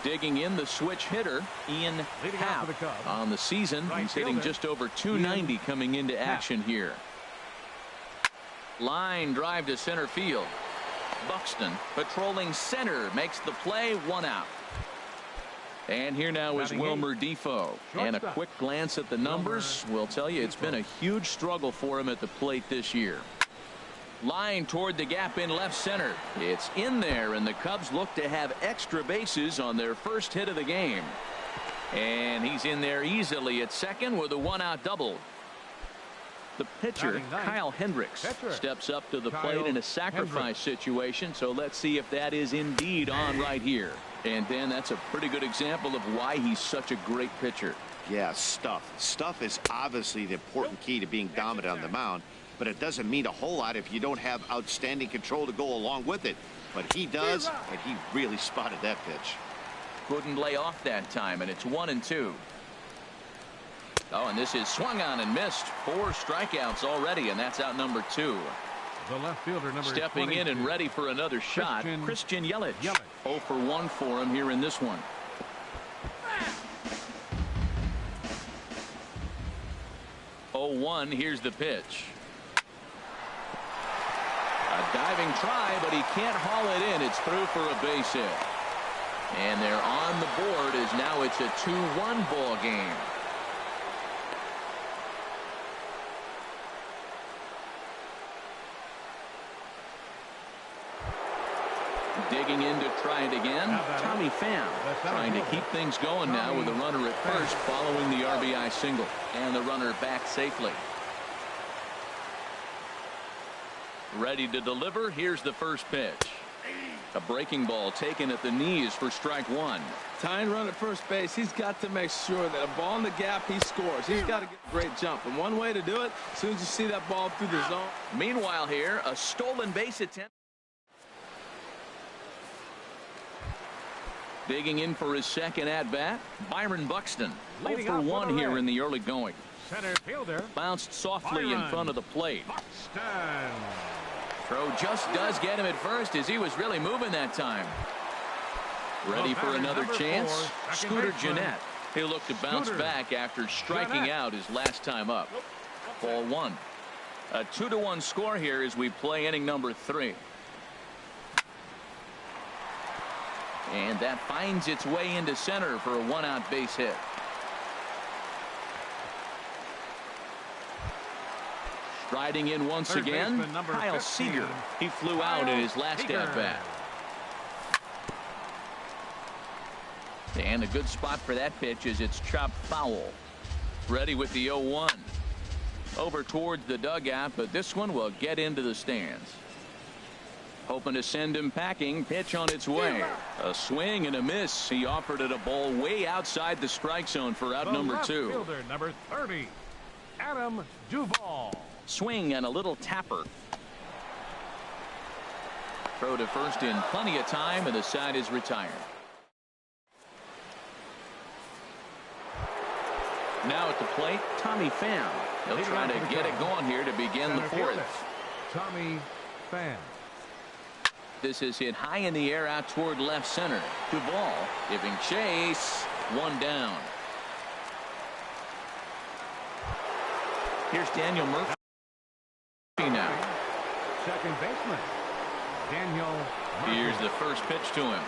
Digging in the switch hitter, Ian Happ. On the season, he's hitting just over 290 coming into action here. Line drive to center field. Buxton patrolling center makes the play, 1 out. And here now is Wilmer Defoe. And a quick glance at the numbers will tell you it's been a huge struggle for him at the plate this year. Line toward the gap in left center. It's in there, and the Cubs look to have extra bases on their first hit of the game. And he's in there easily at second with a 1-out double. The pitcher, Kyle Hendricks, steps up to the plate in a sacrifice situation. So let's see if that is indeed on right here. And Dan, that's a pretty good example of why he's such a great pitcher.
Yeah, stuff. Stuff is obviously the important key to being dominant on the mound. But it doesn't mean a whole lot if you don't have outstanding control to go along with it. But he does, and he really spotted that pitch.
Couldn't lay off that time, and it's 1-2. Oh, and this is swung on and missed. 4 strikeouts already, and that's out number 2.
The left fielder, number
Stepping
22.
in and ready for another shot, Christian Yelich. 0 for 1 for him here in this one. Oh, 1. Here's the pitch. A diving try, but he can't haul it in. It's through for a base hit. And they're on the board as now it's a 2-1 ball game. Digging in to try it again, Tommy Pham trying to keep things going now with a runner at first following the RBI single. And the runner back safely. Ready to deliver. Here's the first pitch. A breaking ball taken at the knees for strike 1.
Tying run at first base. He's got to make sure that a ball in the gap, he scores. He's got to get a great jump. And one way to do it, as soon as you see that ball through the zone.
Meanwhile here, a stolen base attempt. Digging in for his second at-bat, Byron Buxton. 0 for 1 here in the early going.
Center fielder.
Bounced softly in front of the plate.
Buxton.
Throw just does get him at first as he was really moving that time. Ready for another chance. Scooter Gennett. He'll look to bounce back after striking out his last time up. Ball 1. A 2-1 score here as we play inning number 3. And that finds its way into center for a one-out base hit. Striding in once again, Kyle
15,
Seager. He flew out in his last at-bat. And a good spot for that pitch as it's chopped foul. Ready with the 0-1. Over towards the dugout, but this one will get into the stands. Hoping to send him packing. Pitch on its way. A swing and a miss. He offered it a ball way outside the strike zone for out number 2.
Fielder, number 30, Adam Duvall.
Swing and a little tapper. Throw to first in plenty of time, and the side is retired. Now at the plate, Tommy Pham. He'll try to get it going here to begin the fourth.
Tommy Pham.
This is hit high in the air out toward left center. Duvall giving chase. One down. Here's Daniel Murphy now.
Second baseman, Daniel Murphy.
Here's the first pitch to him.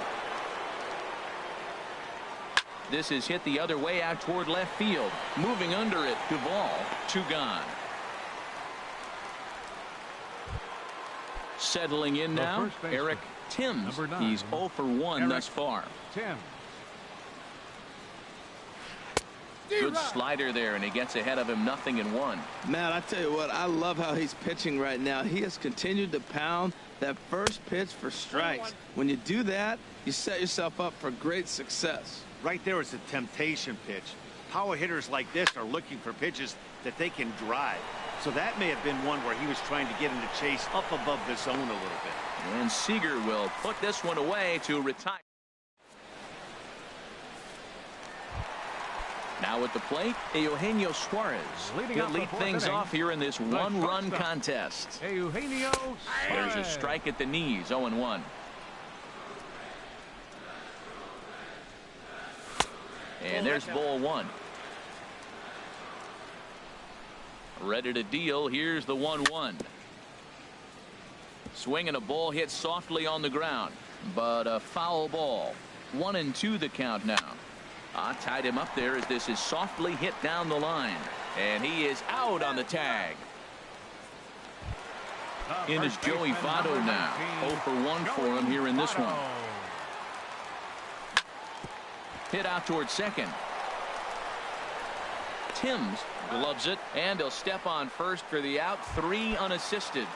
This is hit the other way out toward left field. Moving under it, Duvall. 2 gone. Settling in now, Eric Timms. He's 0 for 1 thus far.
Timms.
Good slider there, and he gets ahead of him 0-1.
Matt, I tell you what, I love how he's pitching right now. He has continued to pound that first pitch for strikes. When you do that, you set yourself up for great success.
Right there is a temptation pitch. Power hitters like this are looking for pitches that they can drive. So that may have been one where he was trying to get him to chase up above the zone a little bit.
And Seager will put this one away to retire. Now at the plate, Eugenio Suarez. He'll lead things off here in this one-run contest.
Eugenio
There's a strike at the knees, 0-1. And there's ball 1. Ready to deal. Here's the 1-1. Swinging a ball hit softly on the ground, but a foul ball. 1-2 the count now. Tied him up there as this is softly hit down the line, and he is out on the tag. In is Joey Votto now. 0 for 1 for him here in this one. Hit out towards second. Timms gloves it, and he'll step on first for the out. 3 unassisted.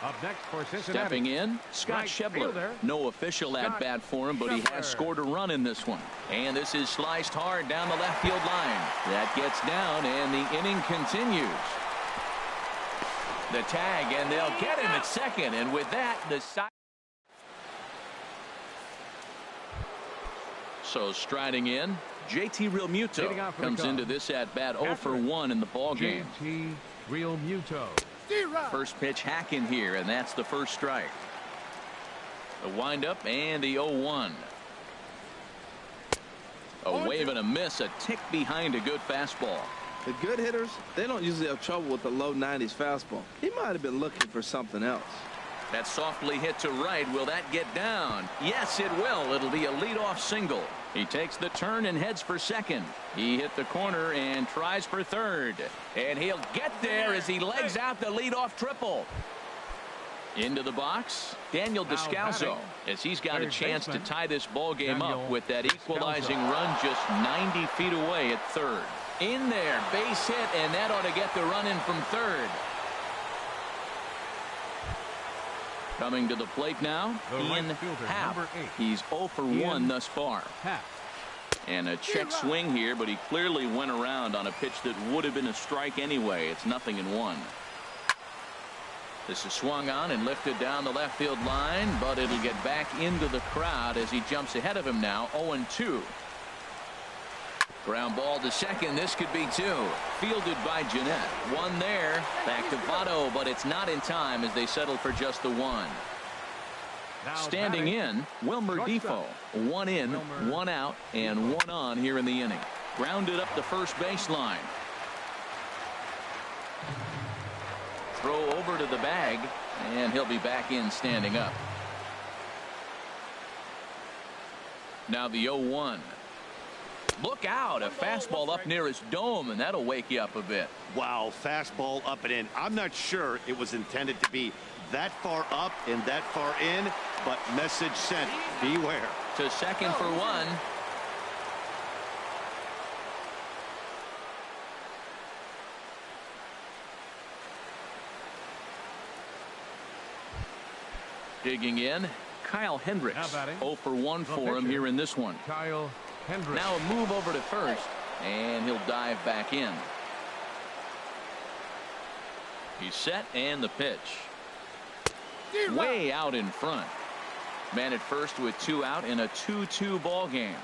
Up next for Cincinnati.
Stepping in, Scott Schebler. No official at bat for him, but he has scored a run in this one. And this is sliced hard down the left field line. That gets down, and the inning continues. The tag, and they'll get him at second, and with that, the side. So striding in, JT Realmuto comes into this at bat 0 for 1 in the ball game.
JT Realmuto.
First pitch hacking here, and that's the first strike. The windup and the 0-1. A wave and a miss, a tick behind a good fastball.
The good hitters, they don't usually have trouble with the low 90s fastball. He might have been looking for something else.
That softly hit to right. Will that get down? Yes, it will. It'll be a leadoff single. He takes the turn and heads for second. He hit the corner and tries for third. And he'll get there as he legs out the leadoff triple. Into the box, Daniel Descalso, as he's got a chance to tie this ball game up with that equalizing run just 90 feet away at third. In there, base hit, and that ought to get the run in from third. Coming to the plate now, Ian Happ. He's 0 for 1 thus far. And a check swing here, but he clearly went around on a pitch that would have been a strike anyway. It's 0-1. This is swung on and lifted down the left field line, but it'll get back into the crowd as he jumps ahead of him now. 0-2. Ground ball to second. This could be 2. Fielded by Jeanette. 1 there. Back to Votto, but it's not in time as they settle for just the 1. Standing in, Wilmer Defoe. 1 in, 1 out, and 1 on here in the inning. Grounded up the first baseline. Throw over to the bag, and he'll be back in standing up. Now the 0-1. Look out, a fastball up near his dome, and that'll wake you up a bit.
Wow, fastball up and in. I'm not sure it was intended to be that far up and that far in, but message sent, beware.
To second for one. Digging in, Kyle Hendricks. 0 for 1 for him here in this one.
Kyle Hendricks.
Now a move over to first, and he'll dive back in. He's set, and the pitch. Way out in front. Man at first with 2 out in a 2-2 ball game.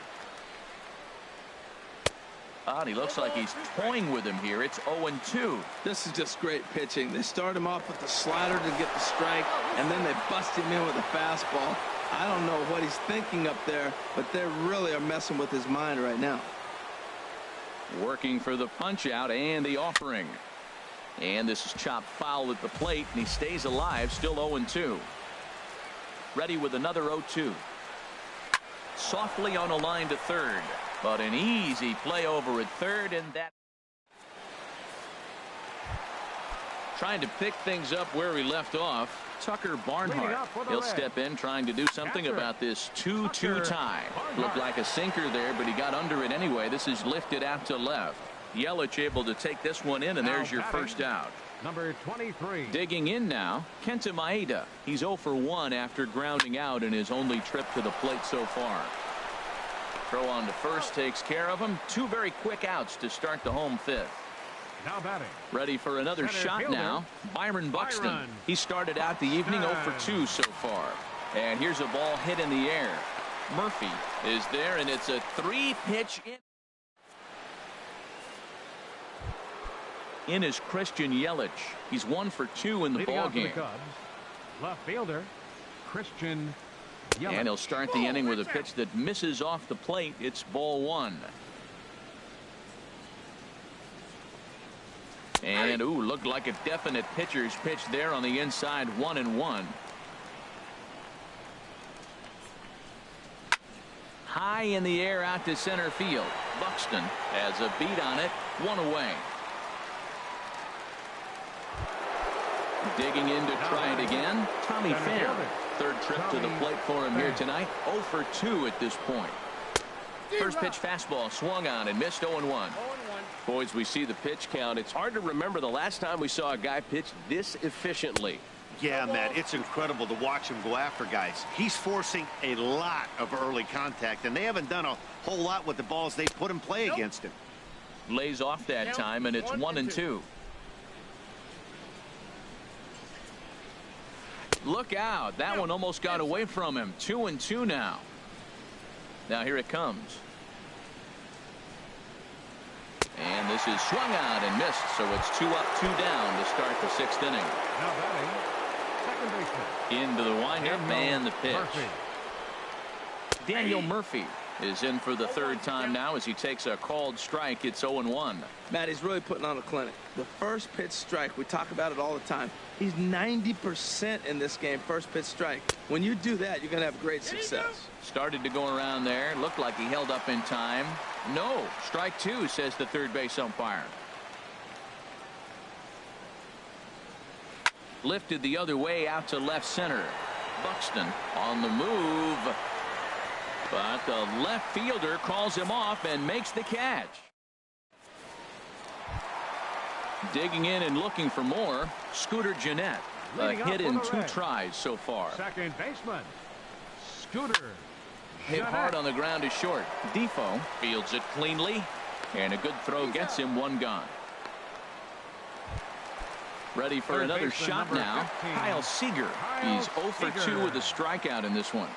He looks like he's toying with him here. It's 0-2.
This is just great pitching. They start him off with the slider to get the strike, and then they bust him in with a fastball. I don't know what he's thinking up there, but they really are messing with his mind right now.
Working for the punch out and the offering. And this is chopped foul at the plate, and he stays alive, still 0-2. Ready with another 0-2. Softly on a line to third, but an easy play over at third, and that. Trying to pick things up where he left off. Tucker Barnhart. He'll step in trying to do something about this 2-2 tie. Looked like a sinker there, but he got under it anyway. This is lifted out to left. Yelich able to take this one in, and there's your first out.
Number 23.
Digging in now, Kenta Maeda. He's 0 for 1 after grounding out in his only trip to the plate so far. Throw on to first takes care of him. 2 very quick outs to start the home fifth.
Now batting.
Ready for another shot
fielder,
now. Byron Buxton. He started out the evening 0 for 2 so far. And here's a ball hit in the air. Murphy is there, and it's a 3-pitch in. In is Christian Yelich. He's 1 for 2 in the ball game.
Left fielder Christian Yelich.
And he'll start the inning with a pitch that misses off the plate. It's ball 1. And looked like a definite pitcher's pitch there on the inside. 1-1. High in the air out to center field. Buxton has a beat on it. 1 away. Digging in to try it again. Tommy Pham. Third trip to the plate for him here tonight. 0 for 2 at this point. First pitch fastball swung on and missed. 0-1. Boys, we see the pitch count. It's hard to remember the last time we saw a guy pitch this efficiently.
Yeah, Matt, it's incredible to watch him go after guys. He's forcing a lot of early contact, and they haven't done a whole lot with the balls they put in play against him.
Lays off that time, and it's 1-2. Look out. That one almost got away from him. 2-2 now. Now here it comes. And this is swung out and missed, so it's 2 up, 2 down to start the 6th inning.
Now batting, second baseman.
Into the windup and the pitch.
Murphy.
Daniel Murphy is in for the 3rd time now as he takes a called strike. It's 0-1.
Matt, he's really putting on a clinic. The first pitch strike, we talk about it all the time. He's 90% in this game, first pitch strike. When you do that, you're going to have great success.
Started to go around there. Looked like he held up in time. No, strike 2, says the third base umpire. Lifted the other way out to left center. Buxton on the move. But the left fielder calls him off and makes the catch. Digging in and looking for more. Scooter Gennett. A hit in 2 tries so far.
Second baseman Scooter
Hit hard on the ground is short. Defoe fields it cleanly, and a good throw gets him 1 gone. Ready for another shot now.
15.
Kyle Seager. He's 0 for 2 with a strikeout in this one.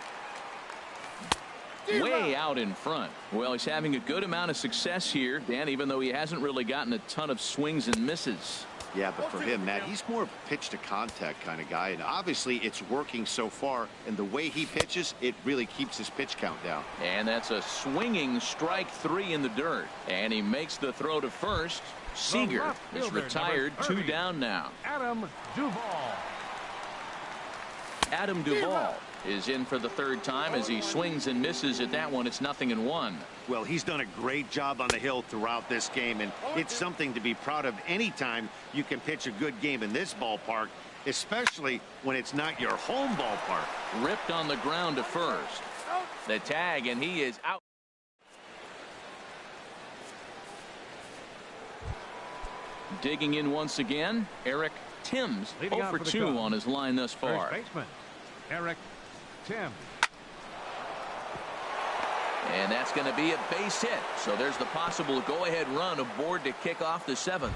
Way out in front. Well, he's having a good amount of success here, Dan, even though he hasn't really gotten a ton of swings and misses.
Yeah, but for him, Matt, he's more of a pitch to contact kind of guy, and obviously it's working so far, and the way he pitches, it really keeps his pitch count down.
And that's a swinging strike 3 in the dirt, and he makes the throw to first. Seager is retired, 2 down now.
Adam Duvall.
Adam Duvall is in for the third time as he swings and misses at that one. It's 0-1.
Well, he's done a great job on the hill throughout this game, and it's something to be proud of anytime you can pitch a good game in this ballpark, especially when it's not your home ballpark.
Ripped on the ground to first. The tag, and he is out. Digging in once again, Eric Timms, 0 for 2 on his line thus far.
First baseman, Eric Timms.
And that's going to be a base hit. So there's the possible go-ahead run aboard to kick off the 7th.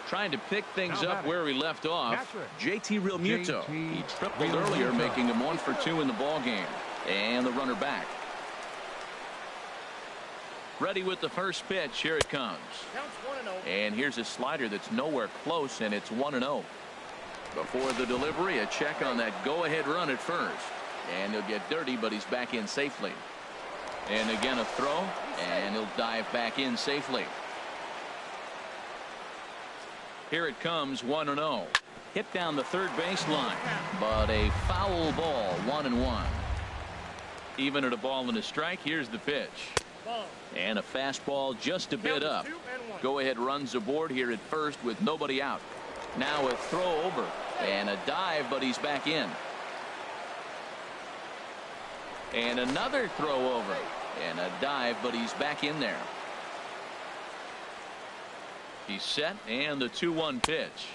Trying to pick things up where he left off, JT Realmuto. He tripled earlier, making him 1 for 2 in the ball game. And the runner back. Ready with the first pitch. Here it comes. And here's a slider that's nowhere close, and it's 1-0. Before the delivery, a check on that go-ahead run at first. And he'll get dirty, but he's back in safely. And again a throw, and he'll dive back in safely. Here it comes, 1-0. Hit down the third baseline, but a foul ball, 1-1. Even at a ball and a strike, here's the pitch. And a fastball just a bit up. Go-ahead runs aboard here at first with nobody out. Now a throw over and a dive, but he's back in. And another throw over and a dive, but he's back in there. He's set, and the 2-1 pitch.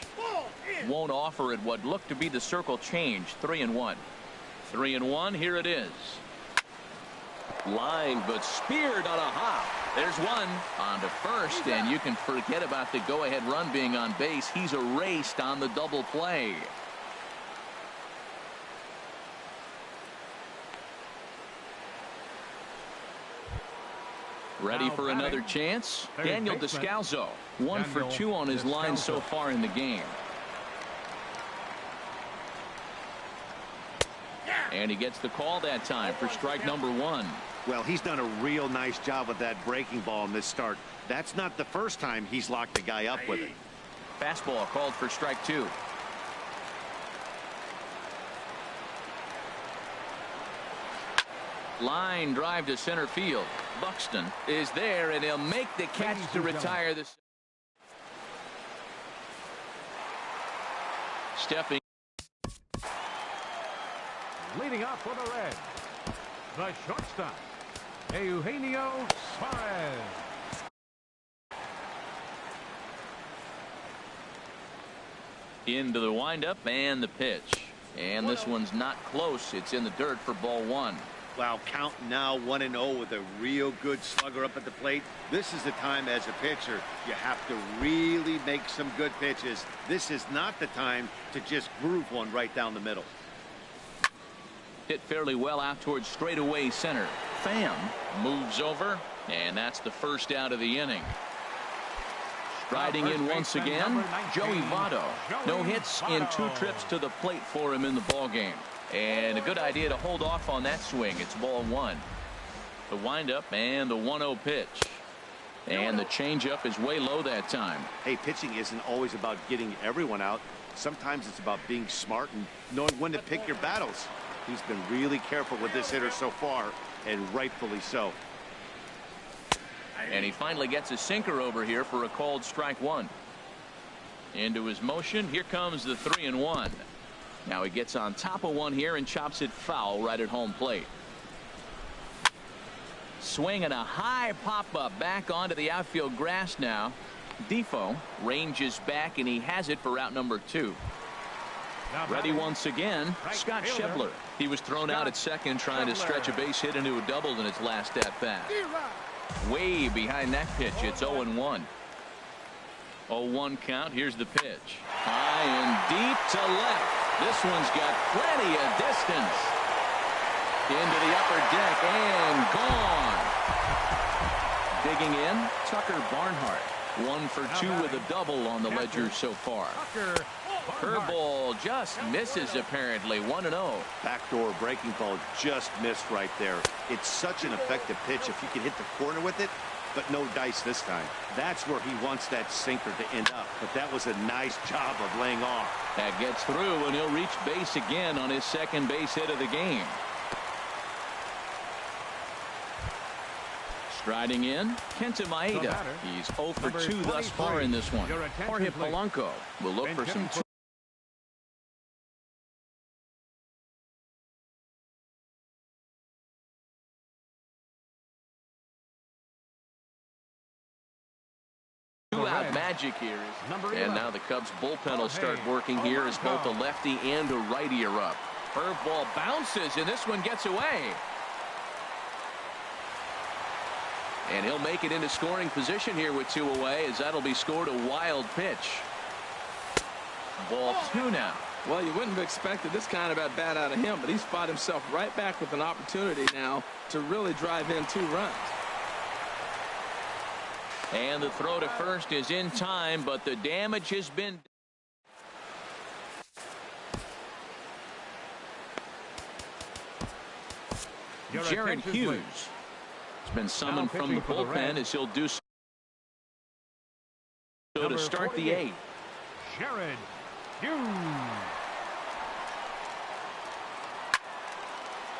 Won't offer at what looked to be the circle change. 3-1. 3-1. Here it is. Line, but speared on a hop. There's one on to first, and you can forget about the go-ahead run being on base. He's erased on the double play. Ready for another chance? Daniel Descalso, 1 for 2 on his line so far in the game. And he gets the call that time for strike number 1.
Well, he's done a real nice job with that breaking ball in this start. That's not the first time he's locked the guy up with it.
Fastball called for strike 2. Line drive to center field. Buxton is there, and he'll make the catch to retire this. Stepping.
Leading off for the Reds, the shortstop, Eugenio Suarez.
Into the windup and the pitch. And this one's not close. It's in the dirt for ball 1.
Wow, count now 1-0 with a real good slugger up at the plate. This is the time as a pitcher you have to really make some good pitches. This is not the time to just groove one right down the middle.
Hit fairly well out towards straightaway center. Pham moves over, and that's the first out of the inning. Striding in once again, Joey Votto. No hits in 2 trips to the plate for him in the ball game. And a good idea to hold off on that swing. It's ball 1. The windup and the 1-0 pitch. And the changeup is way low that time.
Hey, pitching isn't always about getting everyone out. Sometimes it's about being smart and knowing when to pick your battles. He's been really careful with this hitter so far, and rightfully so.
And he finally gets a sinker over here for a called strike 1. Into his motion. Here comes the 3-1. Now he gets on top of one here and chops it foul right at home plate. Swinging a high pop-up back onto the outfield grass now. Defoe ranges back, and he has it for route number 2. Ready once again, Scott Schebler. He was thrown out at second trying to stretch a base hit into a double in his last at-bat. Way behind that pitch. It's 0-1. 0-1 count. Here's the pitch. High and deep to left. This one's got plenty of distance. Into the upper deck and gone. Digging in, Tucker Barnhart. 1 for 2 with a double on the ledger so far. Curveball just misses apparently. 1-0.
Backdoor breaking ball just missed right there. It's such an effective pitch. If you can hit the corner with it, but no dice this time. That's where he wants that sinker to end up, but that was a nice job of laying off.
That gets through, and he'll reach base again on his second base hit of the game. Striding in, Kenta Maeda. He's 0 for 2 thus far in this one. Jorge Polanco will look for some two-out magic here. And now the Cubs bullpen will start working here as both a lefty and a righty are up. Curveball bounces, and this one gets away. And he'll make it into scoring position here with 2 away, as that'll be scored a wild pitch. Ball 2 now.
Well, you wouldn't have expected this kind of at bat out of him, but he's fought himself right back with an opportunity now to really drive in 2 runs.
And the throw to first is in time, but the damage has been. Jared Hughes has been summoned from the bullpen as he'll do so to start the 8th.
Jared Hughes.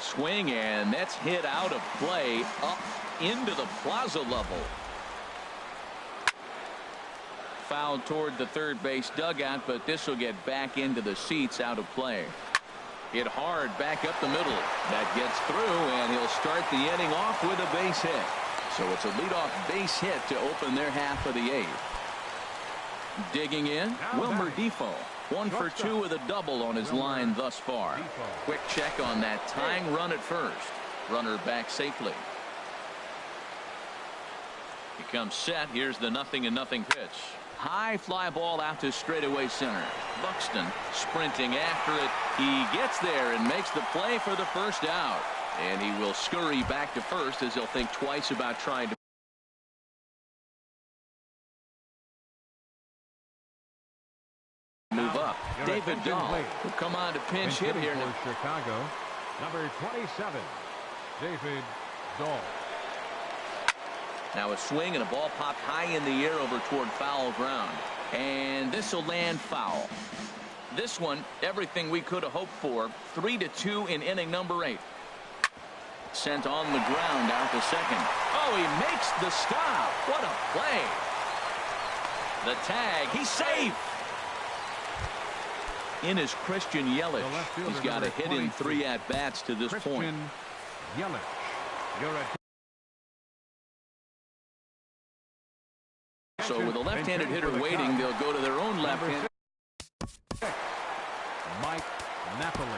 Swing, and that's hit out of play up into the plaza level. Foul toward the third base dugout, but this will get back into the seats out of play. Hit hard back up the middle. That gets through, and he'll start the inning off with a base hit. So it's a leadoff base hit to open their half of the 8th. Digging in, Wilmer Difo. 1 for 2 with a double on his line thus far. Quick check on that tying run at first. Runner back safely. He comes set. Here's the 0-0 pitch. High fly ball out to straightaway center. Buxton sprinting after it. He gets there and makes the play for the first out. And he will scurry back to first as he'll think twice about trying to move up. David Dahl will come on to pinch hit here.
For Chicago, number 27, David Dahl.
Now a swing and a ball popped high in the air over toward foul ground. And this will land foul. This one, everything we could have hoped for. 3-2 in inning number 8. Sent on the ground out to second. Oh, he makes the stop. What a play. The tag. He's safe. In is Christian Yelich. He's got a hit in 3 at-bats to this point.
Yelich.
So with a left-handed hitter waiting, they'll go to their own left-hand.
Mike Napoli.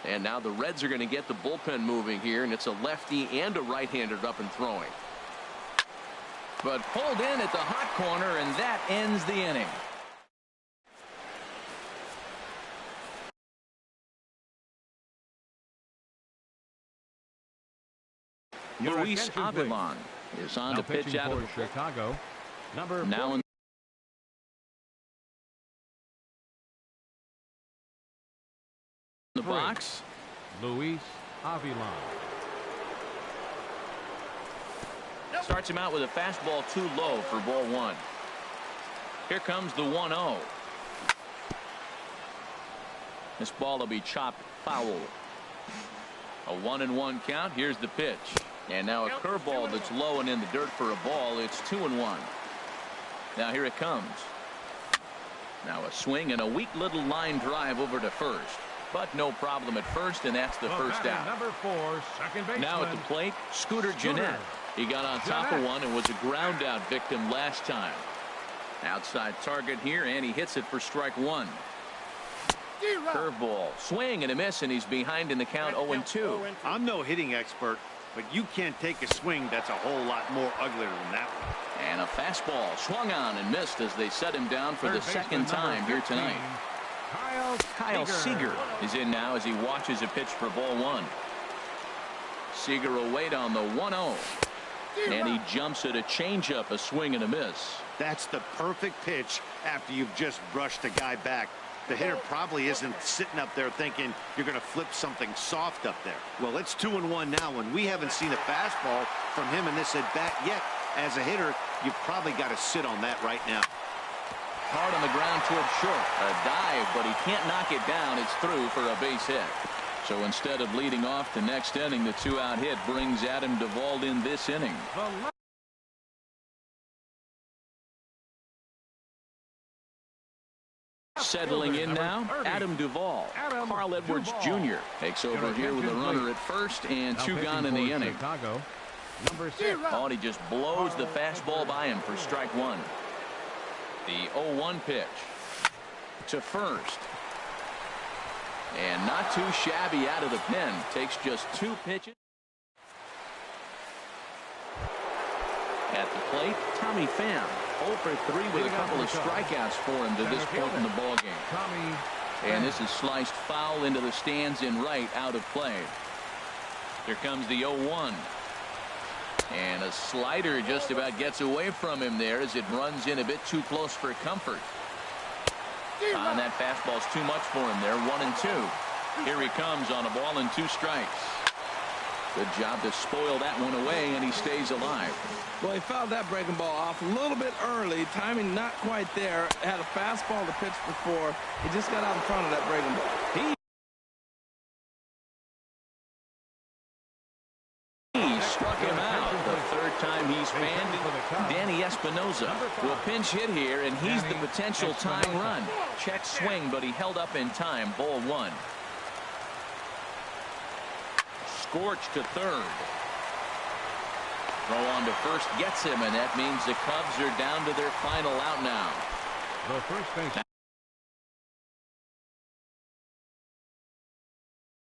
And now the Reds are going to get the bullpen moving here, and it's a lefty and a right-hander up and throwing. But pulled in at the hot corner, and that ends the inning. Luis Avilan is on to pitch out of
Chicago. Number
now in the box.
Luis Avilan
starts him out with a fastball too low for ball 1. Here comes the 1-0. This ball will be chopped foul. A 1-1 count. Here's the pitch. And now a curveball that's low and in the dirt for a ball. It's 2-1. Now here it comes. Now a swing and a weak little line drive over to first. But no problem at first, and that's the first out.
Number 4, second baseman.
Now at the plate, Scooter Gennett. He got on top of one and was a ground out victim last time. Outside target here, and he hits it for strike 1. Curveball, swing and a miss, and he's behind in the count 0-2.
I'm no hitting expert, but you can't take a swing that's a whole lot more uglier than that one.
And a fastball swung on and missed as they set him down for the second time here tonight. Kyle Seager is in now as he watches a pitch for ball 1. Seager will wait on the 1-0. And he jumps at a changeup, a swing and a miss.
That's the perfect pitch after you've just brushed a guy back. The hitter probably isn't sitting up there thinking you're going to flip something soft up there. Well, it's 2-1 now, and we haven't seen a fastball from him in this at-bat yet. As a hitter, you've probably got to sit on that right now.
Hard on the ground towards short. A dive, but he can't knock it down. It's through for a base hit. So instead of leading off the next inning, the 2-out hit brings Adam Duvall in this inning. Settling in now, Adam Duvall. Carl Edwards Jr. takes over here with a runner at first and 2 gone in the inning.
Number 6.
Oh, and he just blows the fastball by him for strike 1. The 0-1 pitch to first. And not too shabby out of the pen. Takes just 2 pitches. At the plate, Tommy Pham. 0 for 3 with a couple of strikeouts for him to this point in the ballgame. And this is sliced foul into the stands in right, out of play. Here comes the 0-1. And a slider just about gets away from him there as it runs in a bit too close for comfort. And that fastball's too much for him there. 1-2. Here he comes on a ball and 2 strikes. Good job to spoil that one away, and he stays alive.
Well, he fouled that breaking ball off a little bit early. Timing not quite there. Had a fastball to pitch before. He just got out in front of that breaking ball.
He struck him out the 3rd time he's fanned. Danny Espinoza will pinch hit here, and he's the potential tying run. Check swing, but he held up in time. Ball 1. Scorch to 3rd. Throw on to first gets him, and that means the Cubs are down to their final out now.
The first base.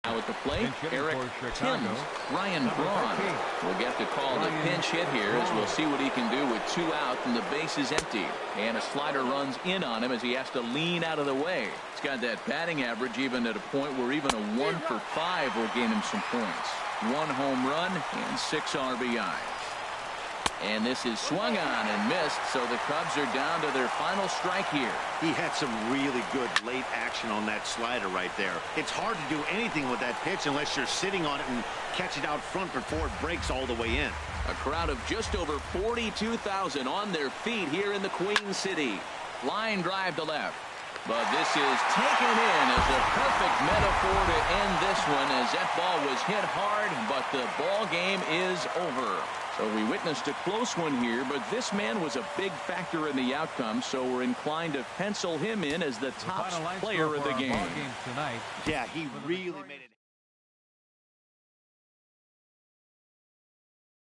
Now at the plate, Eric Timms. Ryan Braun will get to call the pinch hit here as we'll see what he can do with 2 out and the base is empty. And a slider runs in on him as he has to lean out of the way. He's got that batting average even at a point where even a 1 for 5 will gain him some points. 1 home run and 6 RBIs. And this is swung on and missed, so the Cubs are down to their final strike here.
He had some really good late action on that slider right there. It's hard to do anything with that pitch unless you're sitting on it and catch it out front before it breaks all the way in.
A crowd of just over 42,000 on their feet here in the Queen City. Line drive to left. But this is taken in as a perfect metaphor to end this one, as that ball was hit hard, but the ball game is over. So we witnessed a close one here, but this man was a big factor in the outcome, so we're inclined to pencil him in as the top player of the game.
Tonight.
Yeah, he really made it.